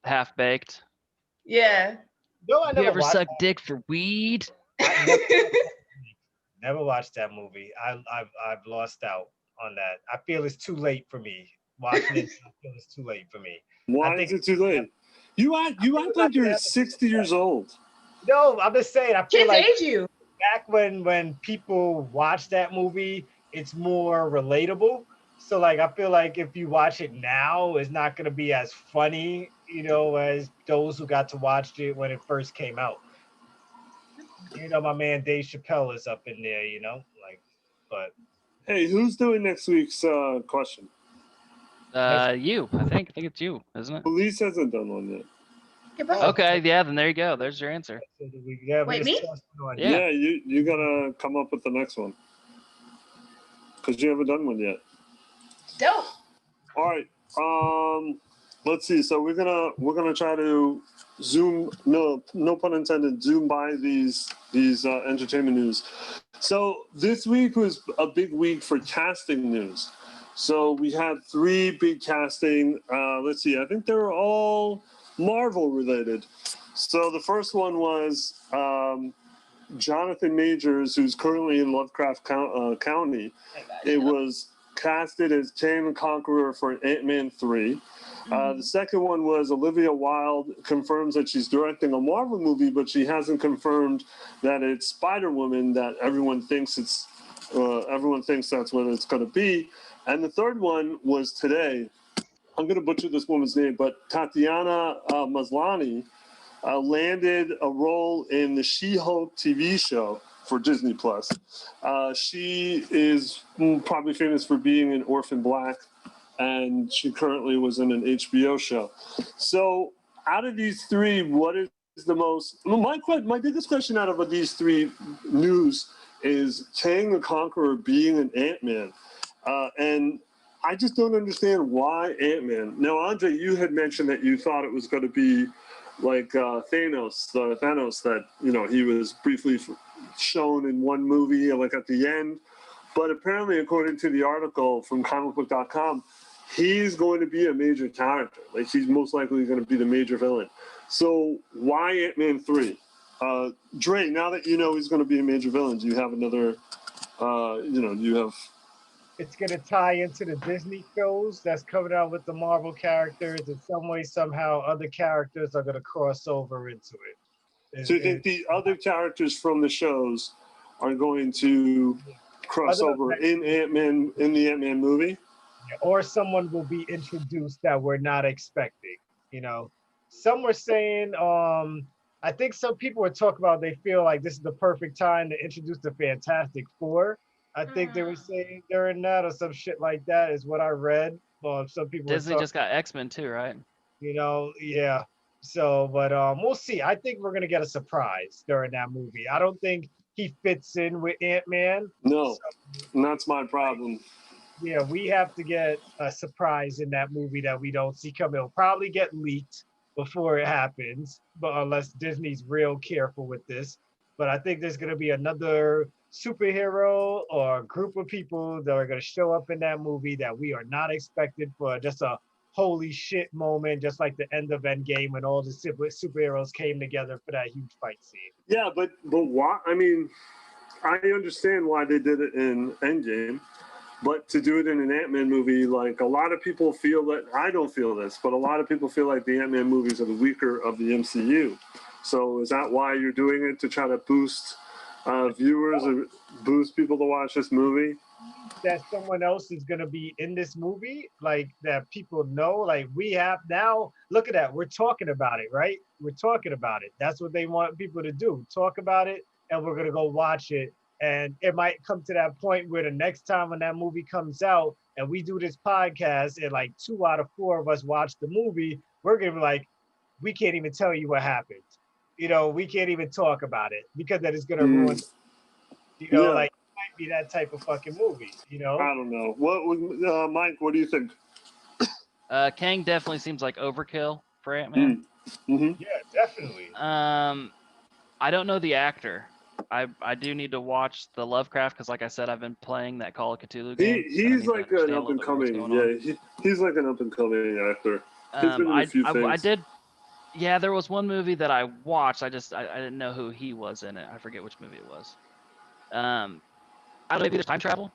Half Baked. Yeah. No, I You never ever watched suck that. dick for weed? Never watched that movie. I've lost out on that. I feel it's too late for me. Watching it, I feel it's too late for me. Why is it too late? You act like you're 60 years old. No, I'm just saying. I feel Kids like age you. back when people watch that movie, it's more relatable. So like I feel like if you watch it now, it's not gonna be as funny, as those who got to watch it when it first came out. My man Dave Chappelle is up in there, but Hey, who's doing next week's question? You. I think it's you, isn't it? Police hasn't done one yet. Okay, yeah, then there you go. There's your answer. Wait, me? Yeah. You gotta come up with the next one. Because you haven't done one yet. Dope. All right. Let's see. So we're gonna try to zoom, no pun intended, zoom by these entertainment news. So this week was a big week for casting news. So we had 3 big casting. Let's see. I think they were all Marvel related. So the first one was Jonathan Majors, who's currently in Lovecraft County. It was casted as Kang the Conqueror for Ant-Man 3. The second one was Olivia Wilde confirms that she's directing a Marvel movie, but she hasn't confirmed that it's Spider-Woman that everyone thinks that's what it's going to be. And the third one was today. I'm going to butcher this woman's name, but Tatiana Maslany landed a role in the She-Hulk TV show for Disney Plus. She is probably famous for being in Orphan Black, and she currently was in an HBO show. So out of these three, what is the most... My biggest question out of these three news is Kang the Conqueror being an Ant-Man. And I just don't understand why Ant-Man. Now, Andre, you had mentioned that you thought it was going to be like Thanos that, he was briefly shown in one movie, like at the end. But apparently, according to the article from comicbook.com, he's going to be a major character. Like, he's most likely going to be the major villain. So why Ant-Man 3? Dre, now that you know he's going to be a major villain, do you have another, do you have... It's going to tie into the Disney shows that's coming out with the Marvel characters. In some way, somehow, other characters are going to cross over into it. So you think the other characters from the shows are going to cross over in the Ant-Man movie? Or someone will be introduced that we're not expecting. Some were saying, I think some people were talking about they feel like this is the perfect time to introduce the Fantastic Four. I think they were saying during that or some shit like that is what I read. Some people Disney just got X-Men too, right? Yeah. So, but we'll see. I think we're gonna get a surprise during that movie. I don't think he fits in with Ant-Man. No, and that's my problem. Yeah, we have to get a surprise in that movie that we don't see coming. It'll probably get leaked before it happens, but unless Disney's real careful with this. But I think there's gonna be another superhero or group of people that are going to show up in that movie that we are not expected for just a holy shit moment, just like the end of Endgame when all the superheroes came together for that huge fight scene. Yeah, but why? I mean, I understand why they did it in Endgame, but to do it in an Ant-Man movie, like a lot of people feel that, I don't feel this, but a lot of people feel like the Ant-Man movies are the weaker of the MCU. So is that why you're doing it, to try to boost viewers or boost people to watch this movie? That someone else is going to be in this movie, like that people know, like we have now. Look at that. We're talking about it, right? We're talking about it. That's what they want people to do. Talk about it, and we're going to go watch it. And it might come to that point where the next time when that movie comes out and we do this podcast and like 2 out of 4 of us watch the movie, we're going to be like, we can't even tell you what happened. We can't even talk about it because that is going to ruin, like it might be that type of fucking movie, I don't know. What, Mike, what do you think? Kang definitely seems like overkill for Ant-Man. Mm-hmm. Yeah, definitely. I don't know the actor. I do need to watch the Lovecraft because, like I said, I've been playing that Call of Cthulhu game. He's like an up and coming. Yeah, he's like an up and coming actor. He's been in a few things. I did. Yeah, there was one movie that I watched. I didn't know who he was in it. I forget which movie it was. I don't know, maybe there's time travel.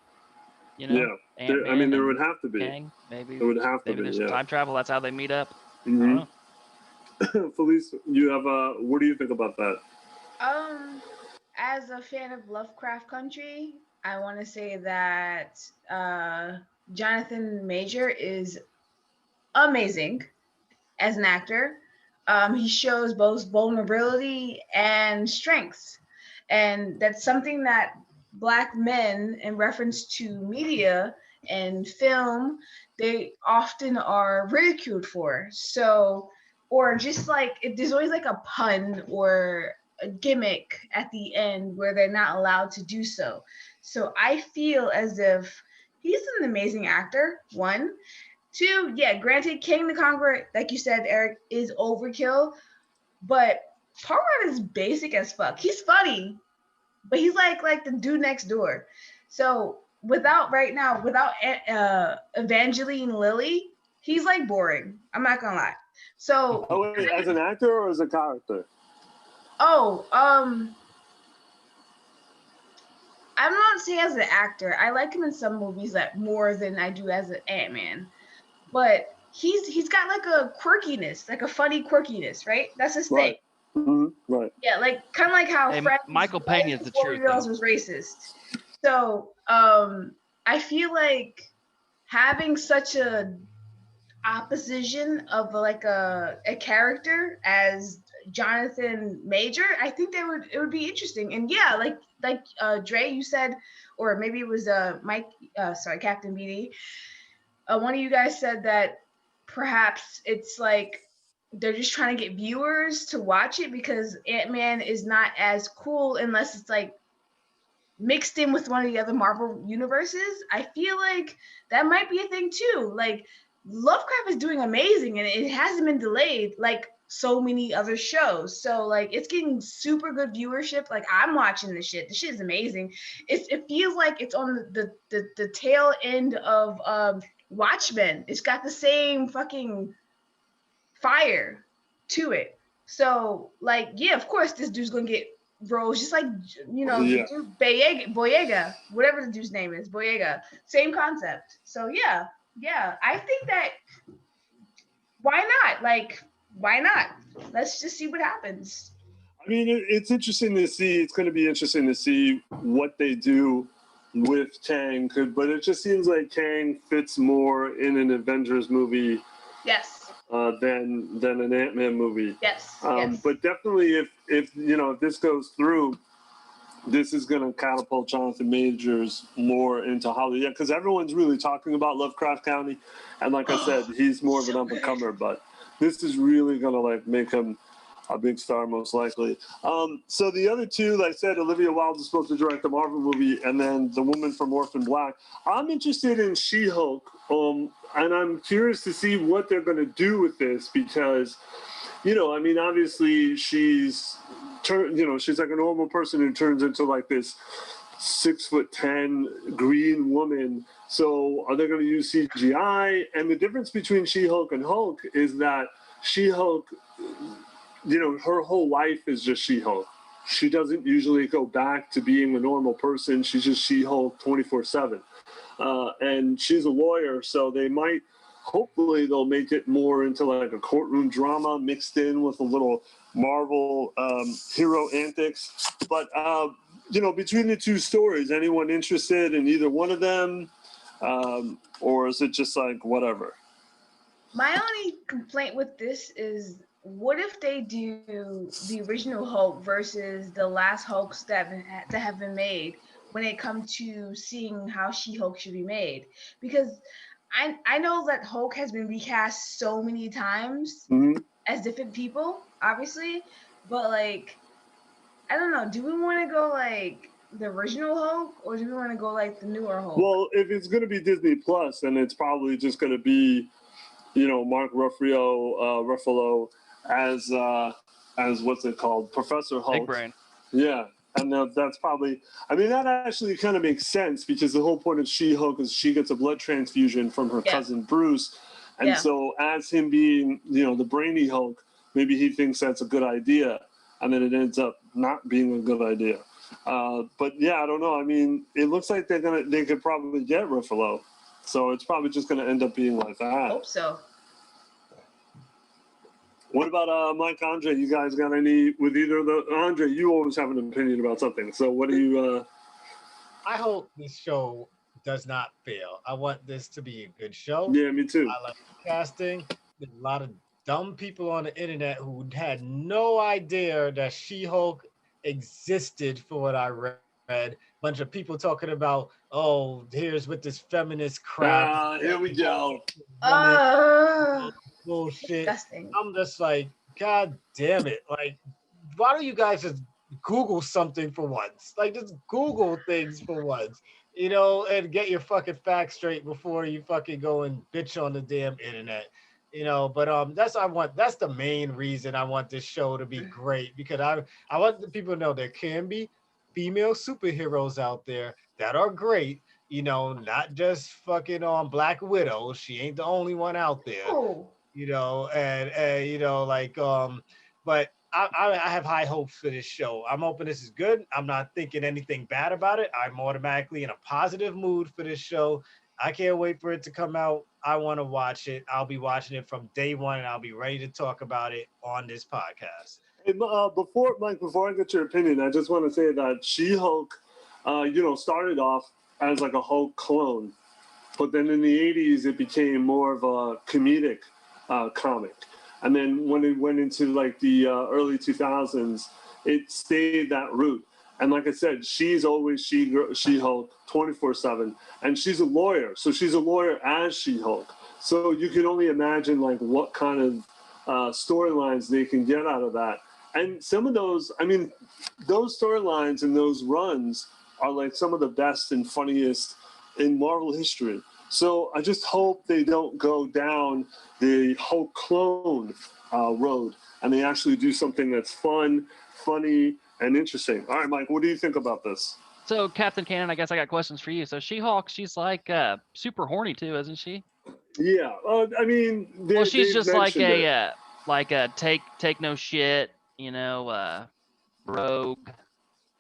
Yeah, I mean there would have to be. Kang, maybe there would have to maybe be. There's time travel. That's how they meet up. Mm-hmm. I don't know. Felice, you have what do you think about that? As a fan of Lovecraft Country, I want to say that Jonathan Major is amazing as an actor. He shows both vulnerability and strengths. And that's something that Black men, in reference to media and film, they often are ridiculed for. So, or just like, there's always like a pun or a gimmick at the end where they're not allowed to do so. So I feel as if he's an amazing actor, 1. 2, yeah, granted, Kang the Conqueror, like you said, Eric, is overkill, but Paul is basic as fuck. He's funny, but he's like the dude next door. So without Evangeline Lilly, he's like boring. I'm not gonna lie. So wait, as an actor or as a character? I I'm not saying as an actor. I like him in some movies that more than I do as an Ant-Man. But he's got like a quirkiness, like a funny quirkiness, right? That's his thing. Right. Yeah, like kind of like how Hey, Friends Michael Pena is the Before truth, Girls though. was racist. So I feel like having such a opposition of like a character as Jonathan Major, I think it would be interesting. And yeah, like Dre, you said, or maybe it was Mike, sorry, Captain BD. One of you guys said that perhaps it's like they're just trying to get viewers to watch it because Ant-Man is not as cool unless it's like mixed in with one of the other Marvel universes. I feel like that might be a thing too. Like Lovecraft is doing amazing and it hasn't been delayed like so many other shows. So like it's getting super good viewership. Like I'm watching this shit. This shit is amazing. It feels like it's on the tail end of Watchmen. It's got the same fucking fire to it. So like yeah, of course this dude's gonna get roles just like the dude Boyega, whatever the dude's name is, Boyega. Same concept. So yeah, I think that why not? Like why not? Let's just see what happens. I mean, it's interesting to see. It's going to be interesting to see what they do with Kang, but it just seems like Kang fits more in an Avengers movie. Yes. Than an Ant-Man movie. Yes. But definitely, if this goes through, this is going to catapult Jonathan Majors more into Hollywood. Yeah, because everyone's really talking about Lovecraft County, and like I said, he's more of an up and comer. But this is really going to like make him a big star, most likely. So the other two, like I said, Olivia Wilde is supposed to direct the Marvel movie, and then the woman from Orphan Black. I'm interested in She-Hulk, and I'm curious to see what they're going to do with this because, I mean, obviously she's like a normal person who turns into like this 6'10" green woman. So are they going to use CGI? And the difference between She-Hulk and Hulk is that She-Hulk, her whole life is just She-Hulk. She doesn't usually go back to being a normal person. She's just She-Hulk 24/7. And she's a lawyer, so hopefully they'll make it more into like a courtroom drama mixed in with a little Marvel hero antics. But, between the two stories, anyone interested in either one of them? Or is it just like whatever? My only complaint with this is what if they do the original Hulk versus the last Hulks that have been made when it comes to seeing how She-Hulk should be made? Because I know that Hulk has been recast so many times as different people, obviously, but like I don't know. Do we want to go like the original Hulk or do we want to go like the newer Hulk? Well, if it's going to be Disney Plus, then it's probably just going to be, Mark Ruffalo as what's it called, Professor Hulk. Big brain. Yeah, and that's probably. I mean, that actually kind of makes sense because the whole point of She-Hulk is she gets a blood transfusion from her cousin Bruce, and so as him being, the brainy Hulk, maybe he thinks that's a good idea, and then it ends up not being a good idea. But yeah, I don't know. I mean, it looks like they could probably get Ruffalo. So it's probably just going to end up being like that. I hope so. What about Mike, Andre? You guys got any with either of the Andre? You always have an opinion about something. So what do you? I hope this show does not fail. I want this to be a good show. Yeah, me too. I like the casting. There's a lot of dumb people on the internet who had no idea that She-Hulk existed. For what I read, bunch of people talking about, oh, here's with this feminist crap. Here we go. Bullshit. Disgusting. I'm just like, God damn it. Like, why don't you guys just Google something for once? Like, just Google things for once, and get your fucking facts straight before you fucking go and bitch on the damn internet. But that's the main reason I want this show to be great, because I want the people to know there can be female superheroes out there that are great, not just fucking on Black Widow. She ain't the only one out there. Oh. But I have high hopes for this show. I'm hoping this is good. I'm not thinking anything bad about it. I'm automatically in a positive mood for this show. I can't wait for it to come out. I want to watch it. I'll be watching it from day one, and I'll be ready to talk about it on this podcast. Hey, before Mike, before I get your opinion, I just want to say that She-Hulk, started off as like a Hulk clone, but then in the '80s it became more of a comedic comic, and then when it went into like the early 2000s, it stayed that route. And like I said, she's always She-Hulk 24/7, and she's a lawyer, so she's a lawyer as She-Hulk. So you can only imagine like what kind of storylines they can get out of that. And some of those, I mean, those storylines and those runs are like some of the best and funniest in Marvel history. So I just hope they don't go down the Hulk clone road, and they actually do something that's fun, funny, and interesting. All right, Mike, what do you think about this? So, Captain Cannon, I guess I got questions for you. So, She-Hulk, she's like super horny too, isn't she? Yeah, I mean, Well, she's just like it. a take no shit, rogue,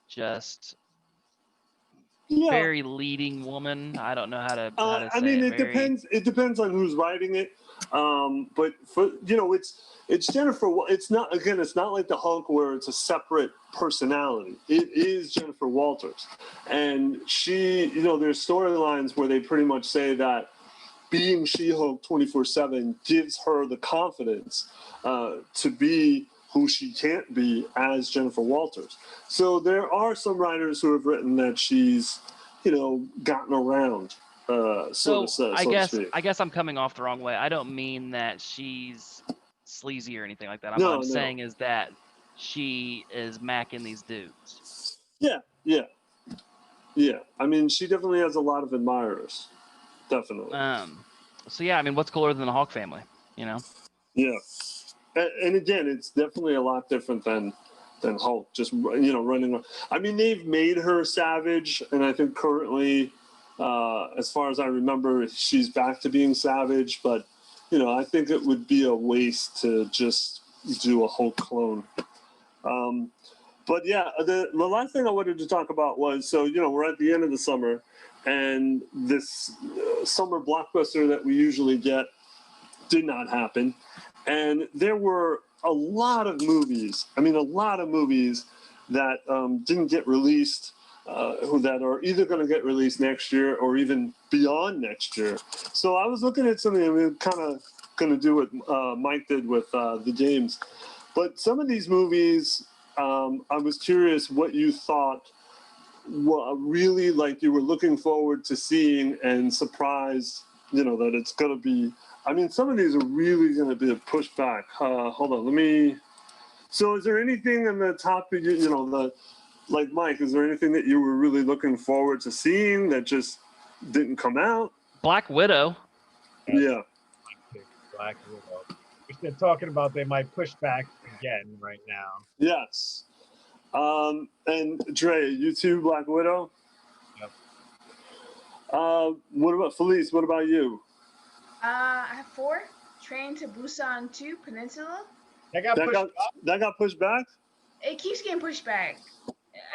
just very leading woman. I don't know how to say I mean, it. Depends. It depends on who's writing it. But for it's Jennifer. It's not It's not like the Hulk where it's a separate personality. It is Jennifer Walters, and she. There's storylines where they pretty much say that being She-Hulk 24/7 gives her the confidence to be who she can't be as Jennifer Walters. So there are some writers who have written that she's, gotten around. I guess I'm coming off the wrong way. I don't mean that she's sleazy or anything like that. What I'm saying is that she is macking these dudes. Yeah. I mean, she definitely has a lot of admirers. Definitely. So yeah, I mean, what's cooler than the Hawk family? Yeah. And again, it's definitely a lot different than Hulk. Just running. I mean, they've made her savage, and I think currently, as far as I remember, she's back to being savage. But I think it would be a waste to just do a Hulk clone. But yeah, the last thing I wanted to talk about was we're at the end of the summer, and this summer blockbuster that we usually get did not happen. And there were a lot of movies that didn't get released, that are either going to get released next year or even beyond next year. So I was looking at something, and we're kind of going to do what Mike did with the games. But some of these movies, I was curious what you thought really like you were looking forward to seeing and surprised, that it's going to be. I mean, some of these are really going to be a pushback. Hold on, So, is there anything in the top? Like Mike, is there anything that you were really looking forward to seeing that just didn't come out? Black Widow. Yeah. Black Widow. Which they're talking about they might push back again right now. Yes. And Dre, you too, Black Widow? Yep. What about Felice? What about you? I have 4. Train to Busan 2, Peninsula. That got pushed back? It keeps getting pushed back.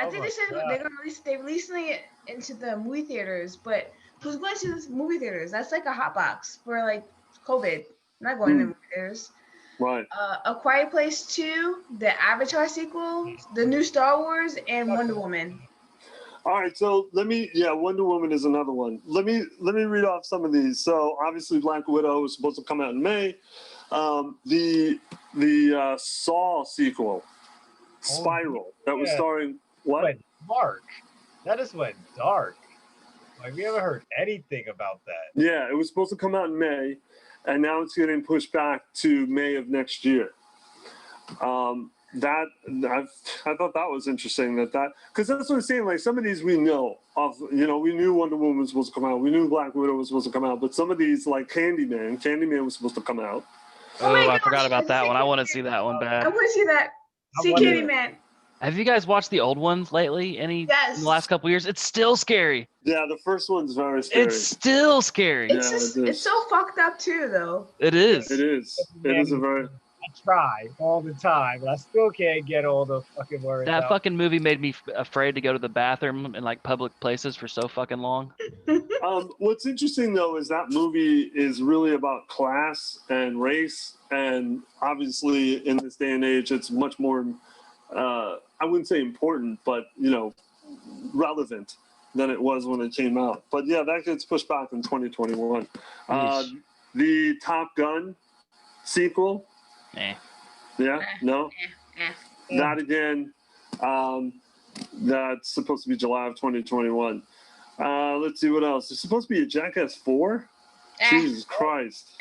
I think they said they're gonna release. They releasing it into the movie theaters, but who's going to the movie theaters? That's like a hot box for like COVID. I'm not going to movie theaters. Right. A Quiet Place 2, the Avatar sequel, the new Star Wars, and Wonder Woman. All right, so Wonder Woman is another one. Let me read off some of these. So obviously, Black Widow is supposed to come out in May. The Saw sequel, Spiral, that was starring what? Went dark. That just went dark. Have you ever heard anything about that? Yeah, it was supposed to come out in May, and now it's getting pushed back to May of next year. I thought that was interesting because that's what I'm saying. Like some of these we know we knew Wonder Woman was supposed to come out. We knew Black Widow was supposed to come out, but some of these like Candyman was supposed to come out. Oh, I forgot about that one. I want to see that one bad. I want to see that. See Candyman. Have you guys watched the old ones lately? Yes. In the last couple of years? It's still scary. Yeah, the first one's very scary. It's still scary. It's so fucked up too, though. It is. It is. It is a very. I try all the time, but I still can't get all the fucking words That out. fucking movie made me afraid to go to the bathroom in like public places for so fucking long. What's interesting though is that movie is really about class and race, and obviously in this day and age, it's much more. I wouldn't say important, but relevant than it was when it came out. But yeah, that gets pushed back in 2021. Yeesh. The Top Gun sequel. Yeah, no, that again. That's supposed to be July of 2021. Let's see what else. There's supposed to be a Jackass 4. Jesus Christ.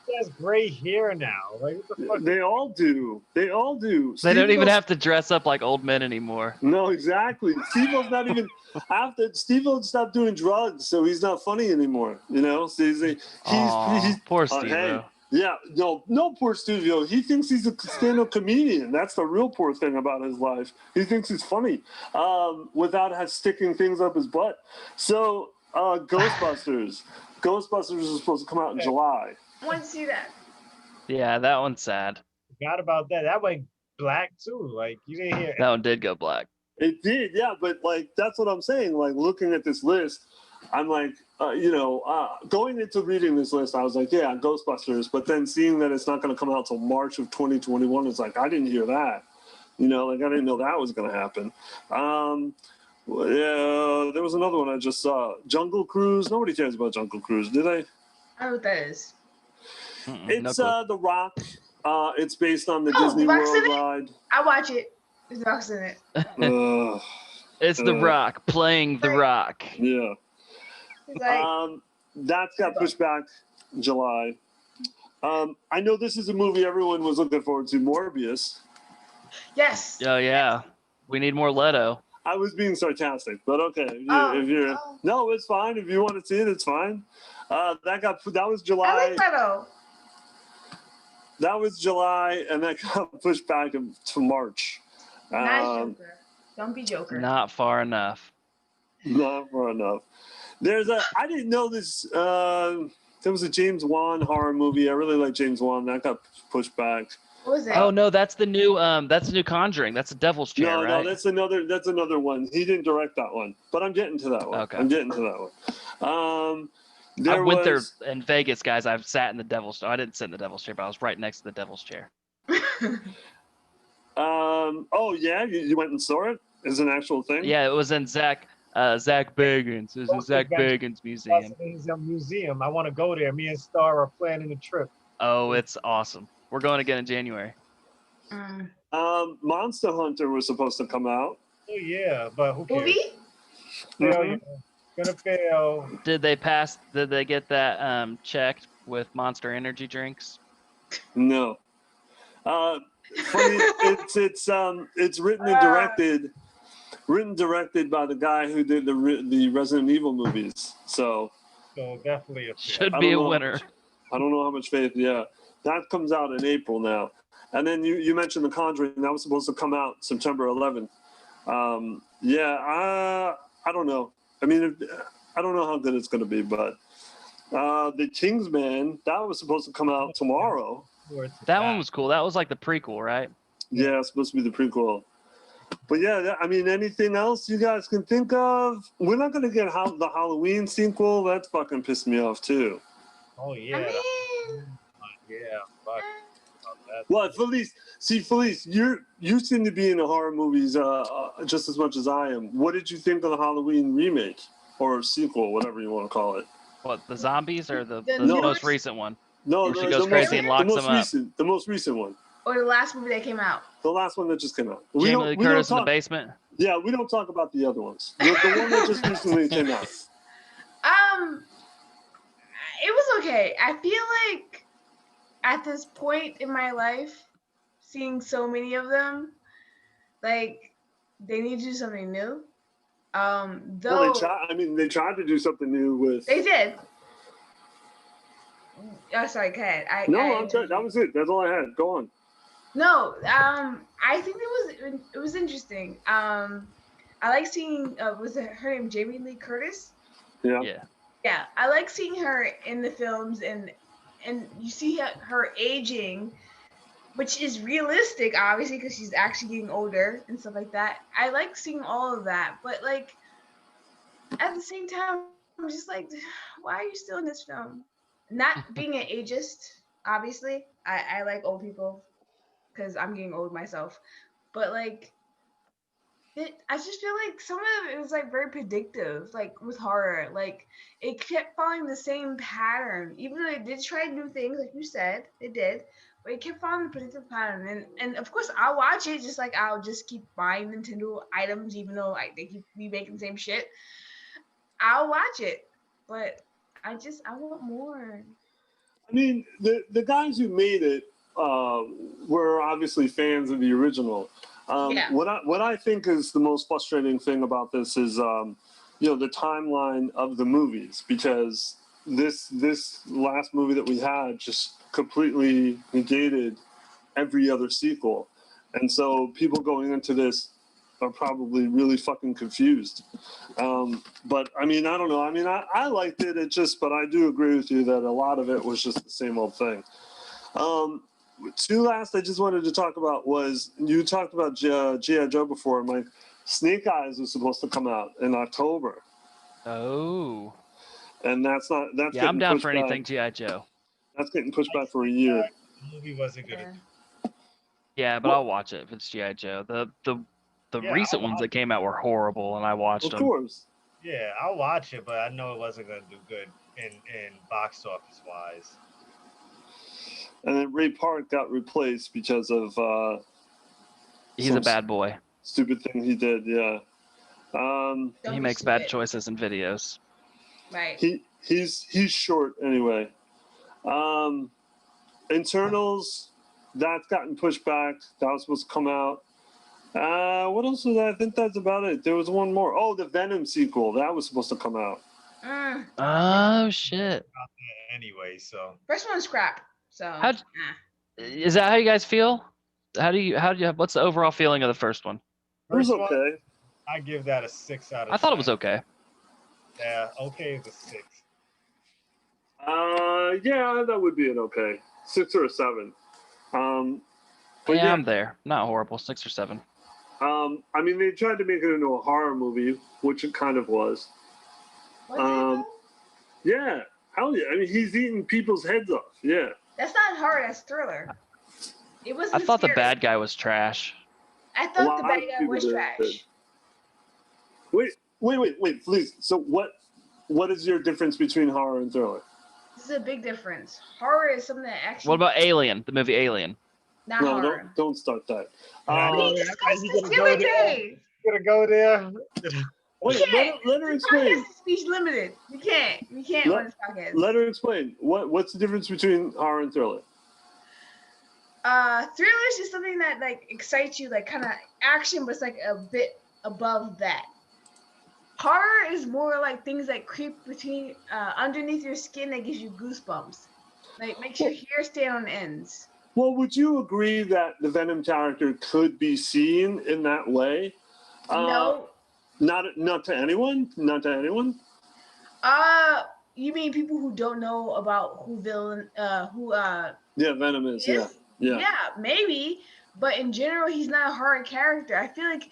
He has gray hair now. Like, what the fuck? They all do. They all do. They don't even have to dress up like old men anymore. No, exactly. Steve-O's not even after Steve-O stopped doing drugs, so he's not funny anymore. So he's poor Steve-O. Hey, yeah, no, poor Steve-O. He thinks he's a stand-up comedian. That's the real poor thing about his life. He thinks he's funny without sticking things up his butt. So, Ghostbusters. Ghostbusters is supposed to come out in July. I want to see that. Yeah, that one's sad. Forgot about that. That went black too. Like, you didn't hear. That one did go black. It did, yeah. But like, that's what I'm saying. Like, looking at this list, I'm like, going into reading this list, I was like, yeah, Ghostbusters. But then seeing that it's not going to come out till March of 2021, it's like, I didn't hear that. I didn't know that was going to happen. Yeah, there was another one I just saw. Jungle Cruise. Nobody cares about Jungle Cruise, do they? I don't know what that is. It's The Rock. It's based on the Disney World ride. I watch it. There's Rock's in it. It's The Rock playing The Rock. Yeah. That's got pushed back July. I know this is a movie everyone was looking forward to, Morbius. Yes. Oh, yeah. We need more Leto. I was being sarcastic, but okay. No, it's fine. If you want to see it, it's fine. That was July. I like Leto. That was July, and that got pushed back to March. Nice Joker. Don't be Joker. Not far enough. Not far enough. I didn't know this. There was a James Wan horror movie. I really like James Wan. That got pushed back. What was it? Oh no, that's the new Conjuring. That's the Devil's Chair, right? No, that's another one. He didn't direct that one, but I'm getting to that one. Okay. I'm getting to that one. I went there in Vegas, guys. I've sat in the Devil's Chair. I didn't sit in the Devil's Chair, but I was right next to the Devil's Chair. Oh yeah, you went and saw it as an actual thing? Yeah, it was in Zach Bagans. It was in Zach Bagans Museum. It's a museum. I want to go there. Me and Star are planning a trip. Oh, it's awesome. We're going again in January. Monster Hunter was supposed to come out. Oh yeah, but who cares? Movie? Fail, yeah. Gonna fail. Did they get that checked with Monster Energy drinks? No. Funny, it's written and directed by the guy who did the Resident Evil movies. So definitely a fail. Should be a winner. I don't know how much faith. Yeah, that comes out in April now. And then you mentioned The Conjuring. That was supposed to come out September 11th. I don't know. I mean, I don't know how good it's going to be, but The Kingsman, that was supposed to come out tomorrow. That one was cool. That was like the prequel, right? Yeah, it's supposed to be the prequel. But yeah, I mean, anything else you guys can think of? We're not going to get the Halloween sequel. That fucking pissed me off, too. Oh, yeah. I mean, yeah, fuck. Well, Felice, you seem to be into horror movies just as much as I am. What did you think of the Halloween remake or sequel, whatever you want to call it? What, the zombies or the No. most recent one? No, Where she goes crazy and locks them up. The most recent one. or the last movie that came out? The last one that just came out. Jamie Lee Curtis in the basement? Yeah, we don't talk about the other ones. The one that just recently came out. It was okay. I feel like at this point in my life, seeing so many of them, like they need to do something new. Though they tried to do something new with. They did. Oh, sorry, go ahead. I'm sorry. That was it. That's all I had. Go on. No, I think it was interesting. I like seeing was it her name Jamie Lee Curtis? Yeah. Yeah, I like seeing her in the films and you see her aging which is realistic, obviously, because she's actually getting older and stuff like that. I like seeing all of that, but like at the same time, I'm just like, why are you still in this film? Not being an ageist, obviously. I like old people because I'm getting old myself, but like I just feel like some of it was like very predictive, like with horror. Like it kept following the same pattern, even though they did try new things, like you said, they did. But it kept following the predictive pattern, and of course I'll watch it just like I'll just keep buying Nintendo items, even though like they keep remaking the same shit. I'll watch it, but I want more. I mean, the guys who made it were obviously fans of the original. Yeah. What I think is the most frustrating thing about this is the timeline of the movies, because this last movie that we had just completely negated every other sequel, and so people going into this are probably really fucking confused. But I mean, I don't know. I mean, I liked it. But I do agree with you that a lot of it was just the same old thing. Two last I just wanted to talk about was, you talked about G.I. Joe before, Mike. Snake Eyes was supposed to come out in October. Oh. And that's Yeah, I'm down for back. anything G.I. Joe. That's getting pushed back for a year. The movie wasn't good. Yeah, but I'll watch it if it's G.I. Joe. The recent ones that came out were horrible, and I watched them. Of course. Yeah, I'll watch it, but I know it wasn't going to do good in box office wise. And then Ray Park got replaced because of He's a bad boy. stupid thing he did. Yeah. He makes bad choices in videos. Right. He's short anyway. Internals, that's gotten pushed back. That was supposed to come out. What else was that? I think that's about it. There was one more. Oh, the Venom sequel. That was supposed to come out. Oh shit. Anyway, so First one's crap. So is that how you guys feel? What's the overall feeling of the first one? It was okay. I give that a 6 out of 10. I thought it was okay. Yeah, okay is a 6. Yeah, that would be an okay 6 or a 7. Yeah, I'm there. Not horrible. 6 or 7. I mean, they tried to make it into a horror movie, which it kind of was. Yeah, hell yeah. I mean, he's eating people's heads off. Yeah. That's not horror. That's thriller. It was. I thought the bad guy was trash. I thought the bad guy was trash. Wait, please. So what is your difference between horror and thriller? This is a big difference. Horror is something that actually. What about Alien? The movie Alien. Not horror. Don't start that. We discussed this the other day. Gonna go there. Wait, let her explain. Speech limited. We can't on this podcast. Let her explain. What's the difference between horror and thriller? Thrillers is something that like excites you, like kind of action, but it's like a bit above that. Horror is more like things that creep between underneath your skin that gives you goosebumps. Like makes your hair stand on ends. Well, would you agree that the Venom character could be seen in that way? No. Not to anyone? Not to anyone? You mean people who don't know about who Yeah, Venom is. Yeah. Yeah, maybe. But in general, he's not a horror character. I feel like,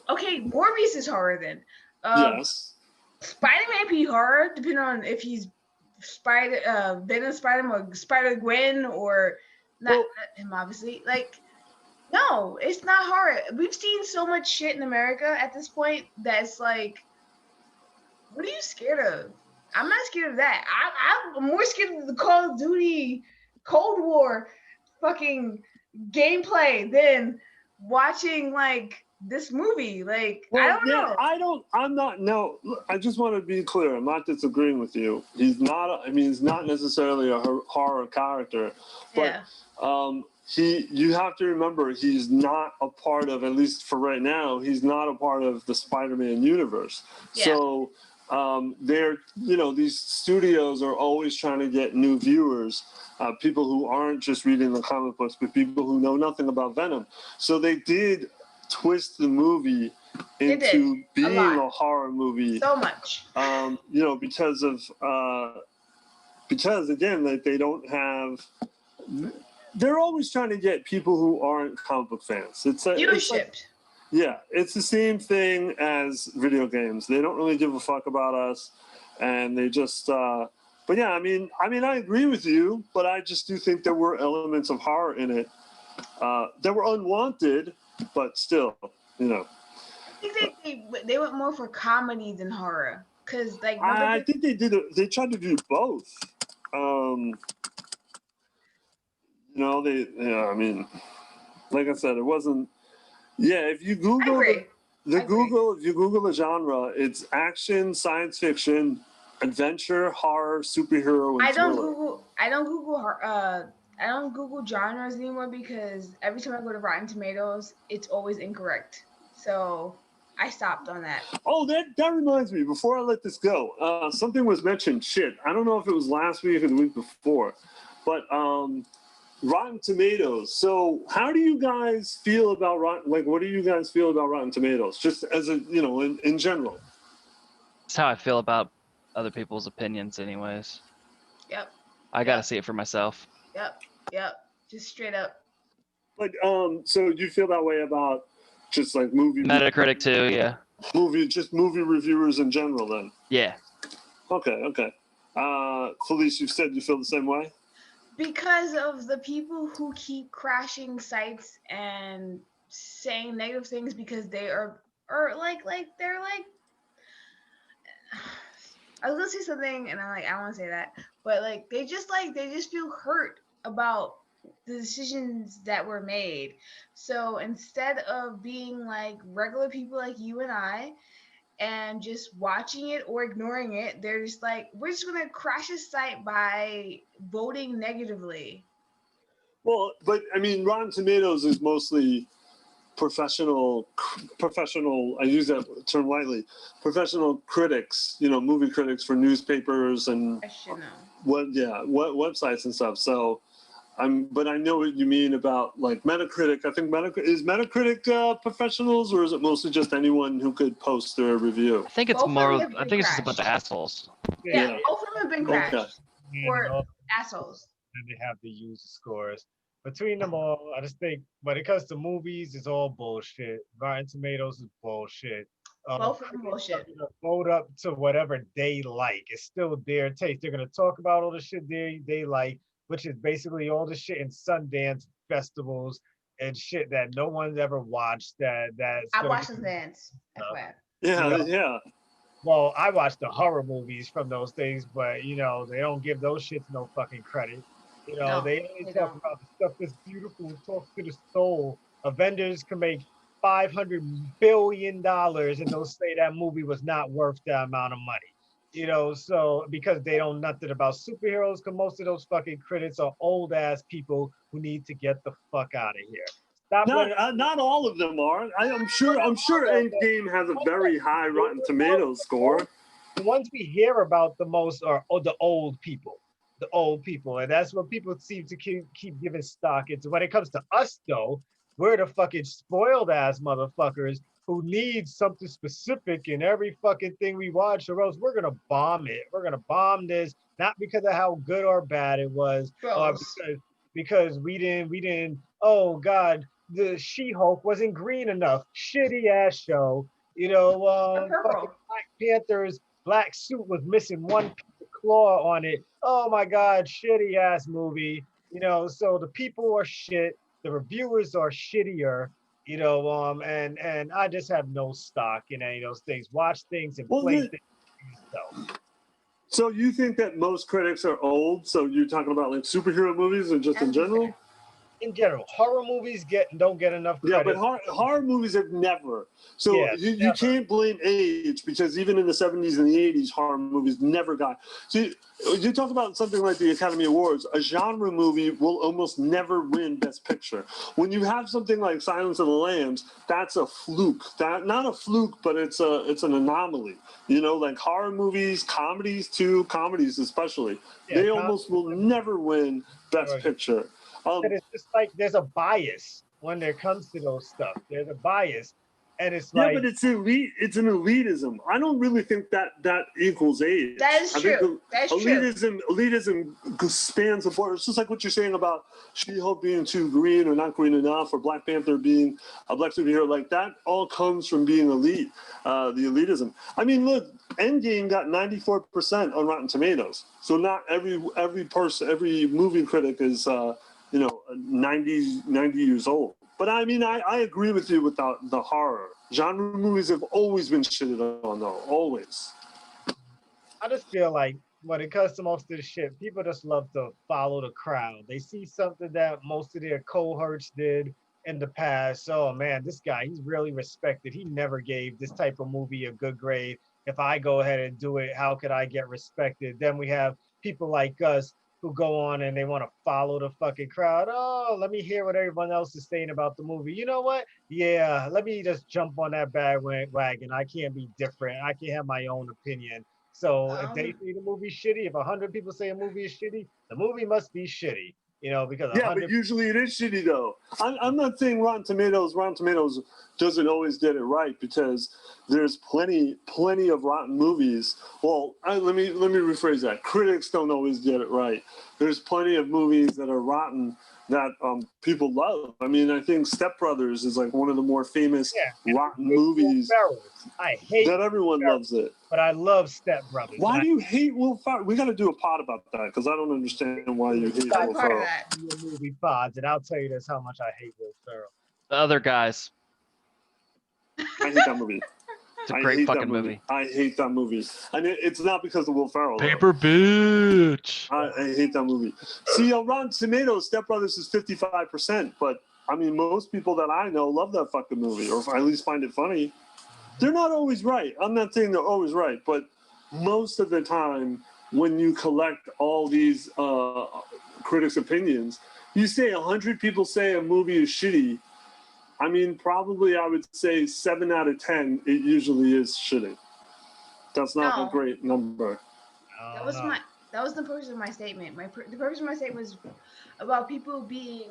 okay, Morbius is horror then. Yes. Spider-Man be horror, depending on if he's Venom Spider-Man or Spider-Gwen or not him, obviously. Like, no, it's not horror. We've seen so much shit in America at this point that it's like, what are you scared of? I'm not scared of that. I'm more scared of the Call of Duty Cold War fucking gameplay than watching like this movie. Like, I don't know. I'm not. No, I just want to be clear. I'm not disagreeing with you. He's not. He's not necessarily a horror character, but you have to remember he's not a part of, at least for right now, he's not a part of the Spider-Man universe. Yeah. So these studios are always trying to get new viewers, people who aren't just reading the comic books, but people who know nothing about Venom. So they did twist the movie into being a horror movie so much. Because again, like they don't have they're always trying to get people who aren't comic book fans. It's Viewership. Yeah, it's the same thing as video games. They don't really give a fuck about us, and they just. But yeah, I mean, I agree with you, but I just do think there were elements of horror in it that were unwanted, but still, you know. I think they went more for comedy than horror, because like I think they did. They tried to do both. You know, I mean, like I said, it wasn't. Yeah, if you Google if you Google the genre, it's action, science fiction, adventure, horror, superhero, and thriller. I don't Google genres anymore because every time I go to Rotten Tomatoes, it's always incorrect. So I stopped on that. Oh, that reminds me. Before I let this go, something was mentioned. Shit, I don't know if it was last week or the week before, but Rotten Tomatoes. So, how do you guys feel about what do you guys feel about Rotten Tomatoes? Just as a in general. That's how I feel about other people's opinions, anyways. Yep. I gotta see it for myself. Yep. Just straight up. Like, so do you feel that way about just like movie Metacritic too? Yeah. Movie reviewers in general, then. Yeah. Okay. Felice, you said you feel the same way. Because of the people who keep crashing sites and saying negative things because they are like they're like I was gonna say something and I don't want to say that, but like they just feel hurt about the decisions that were made. So instead of being like regular people like you and I and just watching it or ignoring it, they're just like, we're just gonna crash a site by voting negatively. Well, but I mean, Rotten Tomatoes is mostly professional. I use that term lightly. Professional critics, movie critics for newspapers and I should know. what websites and stuff. So, but I know what you mean about like Metacritic. I think Metacritic professionals, or is it mostly just anyone who could post their review? I think it's just a bunch of assholes. Yeah, both of them have been crashed. Okay. Or assholes. And they have the user scores. Between them all, I just think when it comes to movies, it's all bullshit. Rotten Tomatoes is bullshit. Both of them bullshit. They're gonna vote up to whatever they like. It's still their taste. They're gonna talk about all the shit they like, which is basically all the shit in Sundance festivals and shit that no one's ever watched. I watched Sundance. Yeah. Well, I watch the horror movies from those things, but they don't give those shits no fucking credit. They only talk about the stuff that's beautiful and talks to the soul. Avengers can make $500 billion and they'll say that movie was not worth that amount of money. So because they don't nothing about superheroes, because most of those fucking critics are old ass people who need to get the fuck out of here. Not all of them are. I'm sure Endgame has a very high Rotten Tomatoes score. The ones we hear about the most are the old people. And that's what people seem to keep giving stock into. When it comes to us, though, we're the fucking spoiled ass motherfuckers who need something specific in every fucking thing we watch, or else we're gonna bomb it. We're gonna bomb this, not because of how good or bad it was, or because we didn't. Oh God, the She-Hulk wasn't green enough. Shitty ass show. Fucking Black Panther's black suit was missing one piece of claw on it. Oh my God, shitty ass movie. So the people are shit. The reviewers are shittier. And I just have no stock in any of those things. Watch things and play things yourself. So you think that most critics are old? So you're talking about like superhero movies or just in general? In general, horror movies don't get enough credit. Yeah, but horror movies have never. So you can't blame age, because even in the 70s and the 80s, horror movies never got. So you talk about something like the Academy Awards. A genre movie will almost never win Best Picture. When you have something like Silence of the Lambs, that's a fluke. Not a fluke, but it's an anomaly. Like horror movies, comedies especially, they almost will never win Best Picture. It's just like there's a bias when it comes to those stuff. There's a bias. And it's Yeah, like, but it's elite. It's an elitism. I don't really think that equals age. That is true. That's true. Elitism spans the board. It's just like what you're saying about She-Hulk being too green or not green enough, or Black Panther being a black superhero. Like that all comes from being elite. The elitism. I mean, look, Endgame got 94% on Rotten Tomatoes. So not every movie critic is 90 years old. But I mean, I agree with you with the horror. Genre movies have always been shitted on, though. Always. I just feel like when it comes to most of the shit, people just love to follow the crowd. They see something that most of their cohorts did in the past. Oh man, this guy, he's really respected. He never gave this type of movie a good grade. If I go ahead and do it, how could I get respected? Then we have people like us who go on and they want to follow the fucking crowd. Oh, let me hear what everyone else is saying about the movie. You know what? Yeah, let me just jump on that bandwagon. I can't be different. I can have my own opinion. So if they say the movie's shitty, if 100 people say a movie is shitty, the movie must be shitty. Because 100. Yeah, but usually it is shitty though. I'm not saying Rotten Tomatoes doesn't always get it right, because there's plenty of rotten movies. Well, let me rephrase that. Critics don't always get it right. There's plenty of movies that are rotten that people love. I mean, I think Step Brothers is like one of the more famous rotten movies. I hate that everyone loves it. But I love Step Brothers. Why do you hate Will Ferrell? We got to do a pod about that, because I don't understand why you hate Will Ferrell. Movie pods, and I'll tell you this: how much I hate Will Ferrell. The other guys. I hate that movie. It's a great fucking movie. I hate that movie. And it's not because of Will Ferrell. Paper bitch. I hate that movie. See, on Rotten Tomatoes, Step Brothers is 55%. But, I mean, most people that I know love that fucking movie, or at least find it funny. They're not always right. I'm not saying they're always right. But most of the time, when you collect all these critics' opinions, you say 100 people say a movie is shitty. I mean, probably I would say 7 out of 10, it usually is shitty. That's not a great number. That was the purpose of my statement. The purpose of my statement was about people being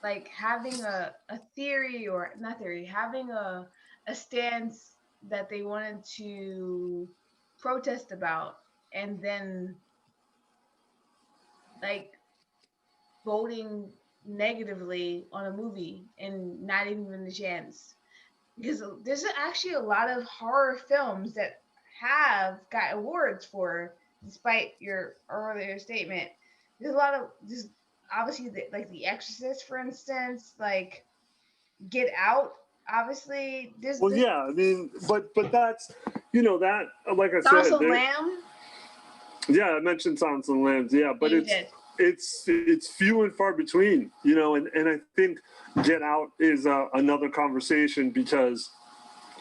like having a theory, or not theory, having a stance that they wanted to protest about, and then like voting negatively on a movie and not even giving the chance. Because there's actually a lot of horror films that have got awards for, despite your earlier statement. There's a lot of just obviously like The Exorcist, for instance, like Get Out. Obviously, yeah, I mean, but that's that, like I Silence said, of the Lamb. Yeah, I mentioned Silence of the Lambs. Yeah, but it's few and far between, and I think Get Out is another conversation, because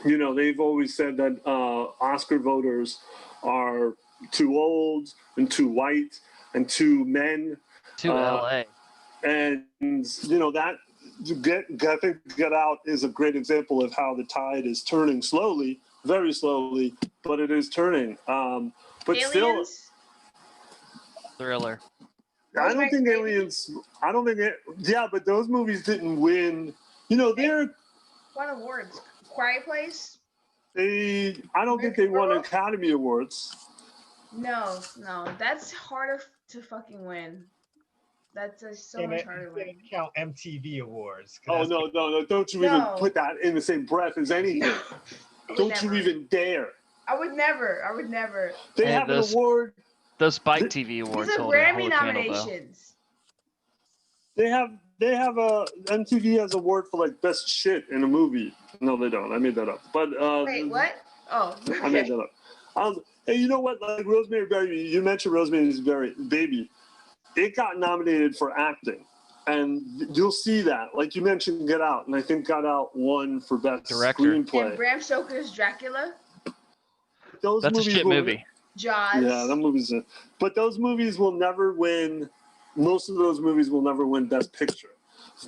they've always said that Oscar voters are too old and too white and too men. To LA. And that I think Get Out is a great example of how the tide is turning slowly, very slowly, but it is turning. But Aliens? Still, Thriller. I don't think Aliens. I don't think it. Yeah, but those movies didn't win. They're won awards. Quiet Place. I don't think they won Academy Awards. No, that's harder to fucking win. That's so much harder to win. Count MTV Awards. Oh no! Don't you even put that in the same breath as anything. Don't you even dare. I would never. They have an award. Those Spike TV Awards. These are Grammy nominations. They have a MTV has award for like best shit in a movie. No, they don't. I made that up. But wait, what? Oh, okay. I made that up. Hey, you know what? Like Rosemary Baby, you mentioned Rosemary's Baby. It got nominated for acting, and you'll see that. Like you mentioned, Get Out, and I think Get Out won for best screenplay. And Bram Stoker's Dracula. That's a shit movie. Jaws. Yeah, that movie's it. But those movies will never win. Most of those movies will never win Best Picture.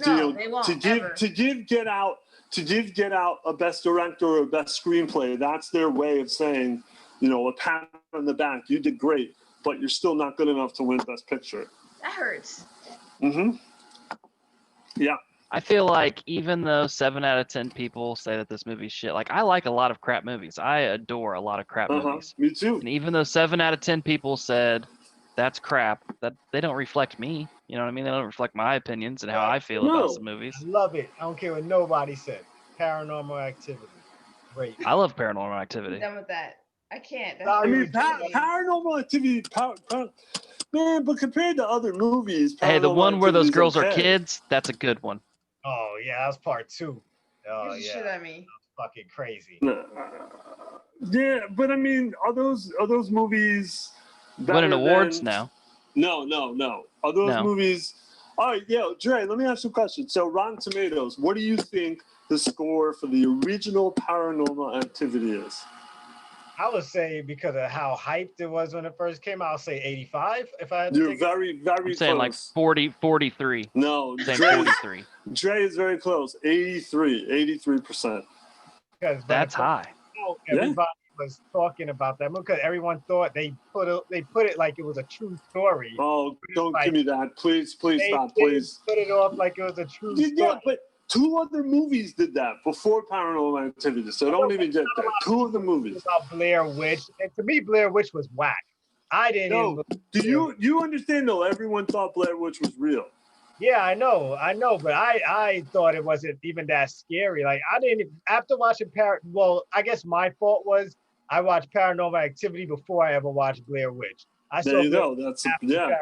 No, they won't. To give Get Out a Best Director or a Best Screenplay, that's their way of saying, a pat on the back. You did great, but you're still not good enough to win Best Picture. That hurts. Mm-hmm. Yeah. I feel like even though 7 out of 10 people say that this movie's shit, like I like a lot of crap movies. I adore a lot of crap movies. Me too. And even though 7 out of 10 people said that's crap, that they don't reflect me. You know what I mean? They don't reflect my opinions and how I feel about some movies. I love it. I don't care what nobody said. Paranormal Activity. Great. I love Paranormal I'm Activity. done with that. I can't. That's I mean, Paranormal Activity, man, but compared to other movies, Hey, the one where those girls are okay. kids, that's a good one. Oh yeah, that was part 2. Oh Get your shit yeah, at me. fucking crazy. Yeah, but I mean, are those movies Winning awards now? No. Are those No. movies? All right, Dre, let me ask you a question. So, Rotten Tomatoes, what do you think the score for the original Paranormal Activity is? I would say because of how hyped it was when it first came out, I'll say 85. If I had to You're take very, very I'm saying close. like 40, 43. No, Saying Dre, 43. Dre is very close. 83%. because That's high. everybody was talking about that movie because everyone thought they put it like it was a true story. Oh, don't like, give me that. Please They stop, did please. put it off like it was a true story. Yeah, but 2 other movies did that before Paranormal Activity, so don't even get there. 2 of the movies. About Blair Witch, and to me, Blair Witch was whack. I didn't. No, do you understand though? Everyone thought Blair Witch was real. Yeah, I know, but I thought it wasn't even that scary. Like I didn't after watching Well, I guess my fault was I watched Paranormal Activity before I ever watched Blair Witch. There you go. That's Paranormal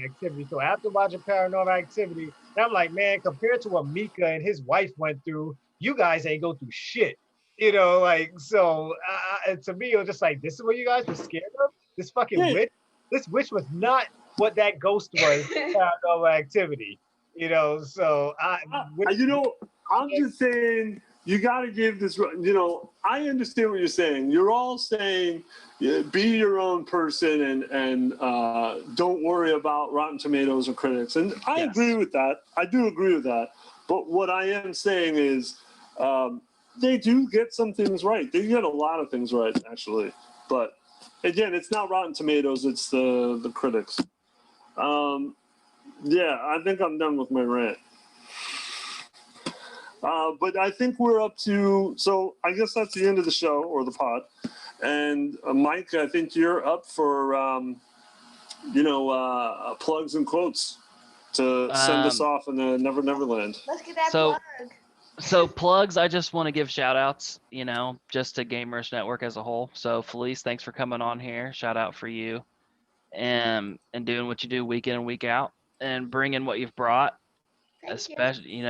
Activity. So after watching Paranormal Activity, I'm like, man, compared to what Mika and his wife went through, you guys ain't go through shit. You know, like so. To me, it was just like, this is what you guys were scared of. This fucking witch. This witch was not what that ghost was. Paranormal Activity. You know, so I'm just saying you got to give this. I understand what you're saying. You're all saying, be your own person and don't worry about Rotten Tomatoes or critics. And I agree with that. I do agree with that. But what I am saying is, they do get some things right. They get a lot of things right, actually. But again, it's not Rotten Tomatoes. It's the critics. Yeah, I think I'm done with my rant. But I think we're up to, so I guess that's the end of the show or the pod. And Mike, I think you're up for, plugs and quotes to send us off in the Never Neverland. Let's get that plug. So plugs, I just want to give shout outs, just to Gamerish Network as a whole. So Felice, thanks for coming on here. Shout out for you and doing what you do week in and week out and bringing what you've brought, especially,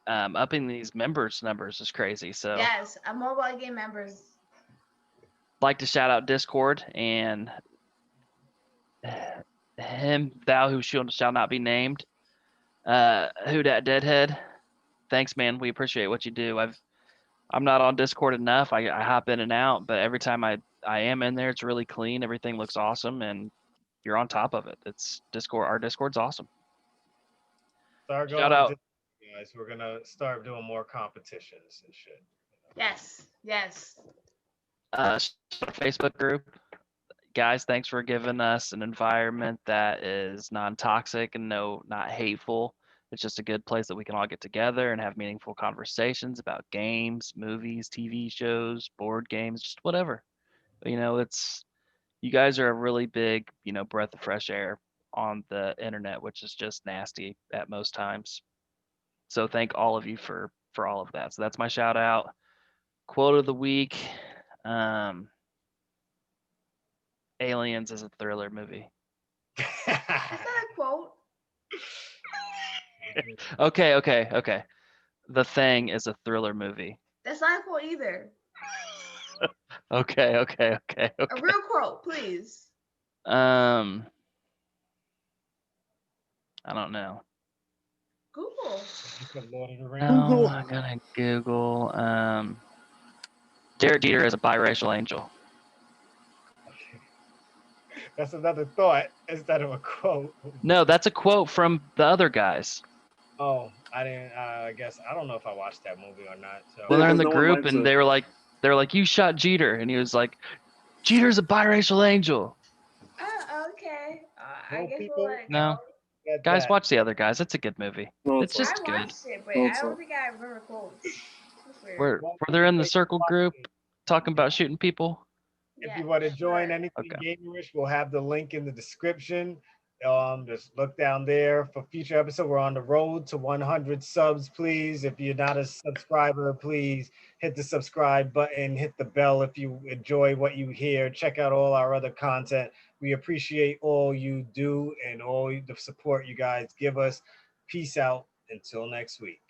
upping these members numbers is crazy. So yes, I'm mobile game members. Like to shout out Discord and thou who shall not be named. Who dat Deadhead. Thanks, man. We appreciate what you do. I'm not on Discord enough. I hop in and out, but every time I am in there, it's really clean. Everything looks awesome, and you're on top of it. It's Discord. Our Discord's awesome. Shout out, guys. We're gonna start doing more competitions and shit. Yes. Facebook group. Guys, thanks for giving us an environment that is non-toxic and not hateful. It's just a good place that we can all get together and have meaningful conversations about games, movies, TV shows, board games, just whatever. You guys are a really big, breath of fresh air on the internet, which is just nasty at most times. So thank all of you for all of that. So that's my shout out. Quote of the week. Aliens is a thriller movie. That's not a quote. Okay. The Thing is a thriller movie. That's not a quote either. Okay. A real quote, please. I don't know. Google. No, I'm gonna Google. Derek Jeter is a biracial angel. That's another thought instead of a quote. No, that's a quote from the other guys. Oh, I didn't. I guess I don't know if I watched that movie or not. So. Well, they're in the group and they were like, "You shot Jeter," and he was like, "Jeter's a biracial angel." Okay. I guess people? we'll No. Get Guys, that. watch the other guys. It's a good movie. No, It's not. just I good. watched it, but No, I it's don't not. think I remember quotes. That's weird. Where Well, where they're in the if you circle want- group talking about shooting people. If Yeah, you want to join sure. anything Okay. Gamerish, we'll have the link in the description. Just look down there for future episode. We're on the road to 100 subs, please. If you're not a subscriber, please hit the subscribe button, hit the bell if you enjoy what you hear. Check out all our other content. We appreciate all you do and all the support you guys give us. Peace out. Until next week.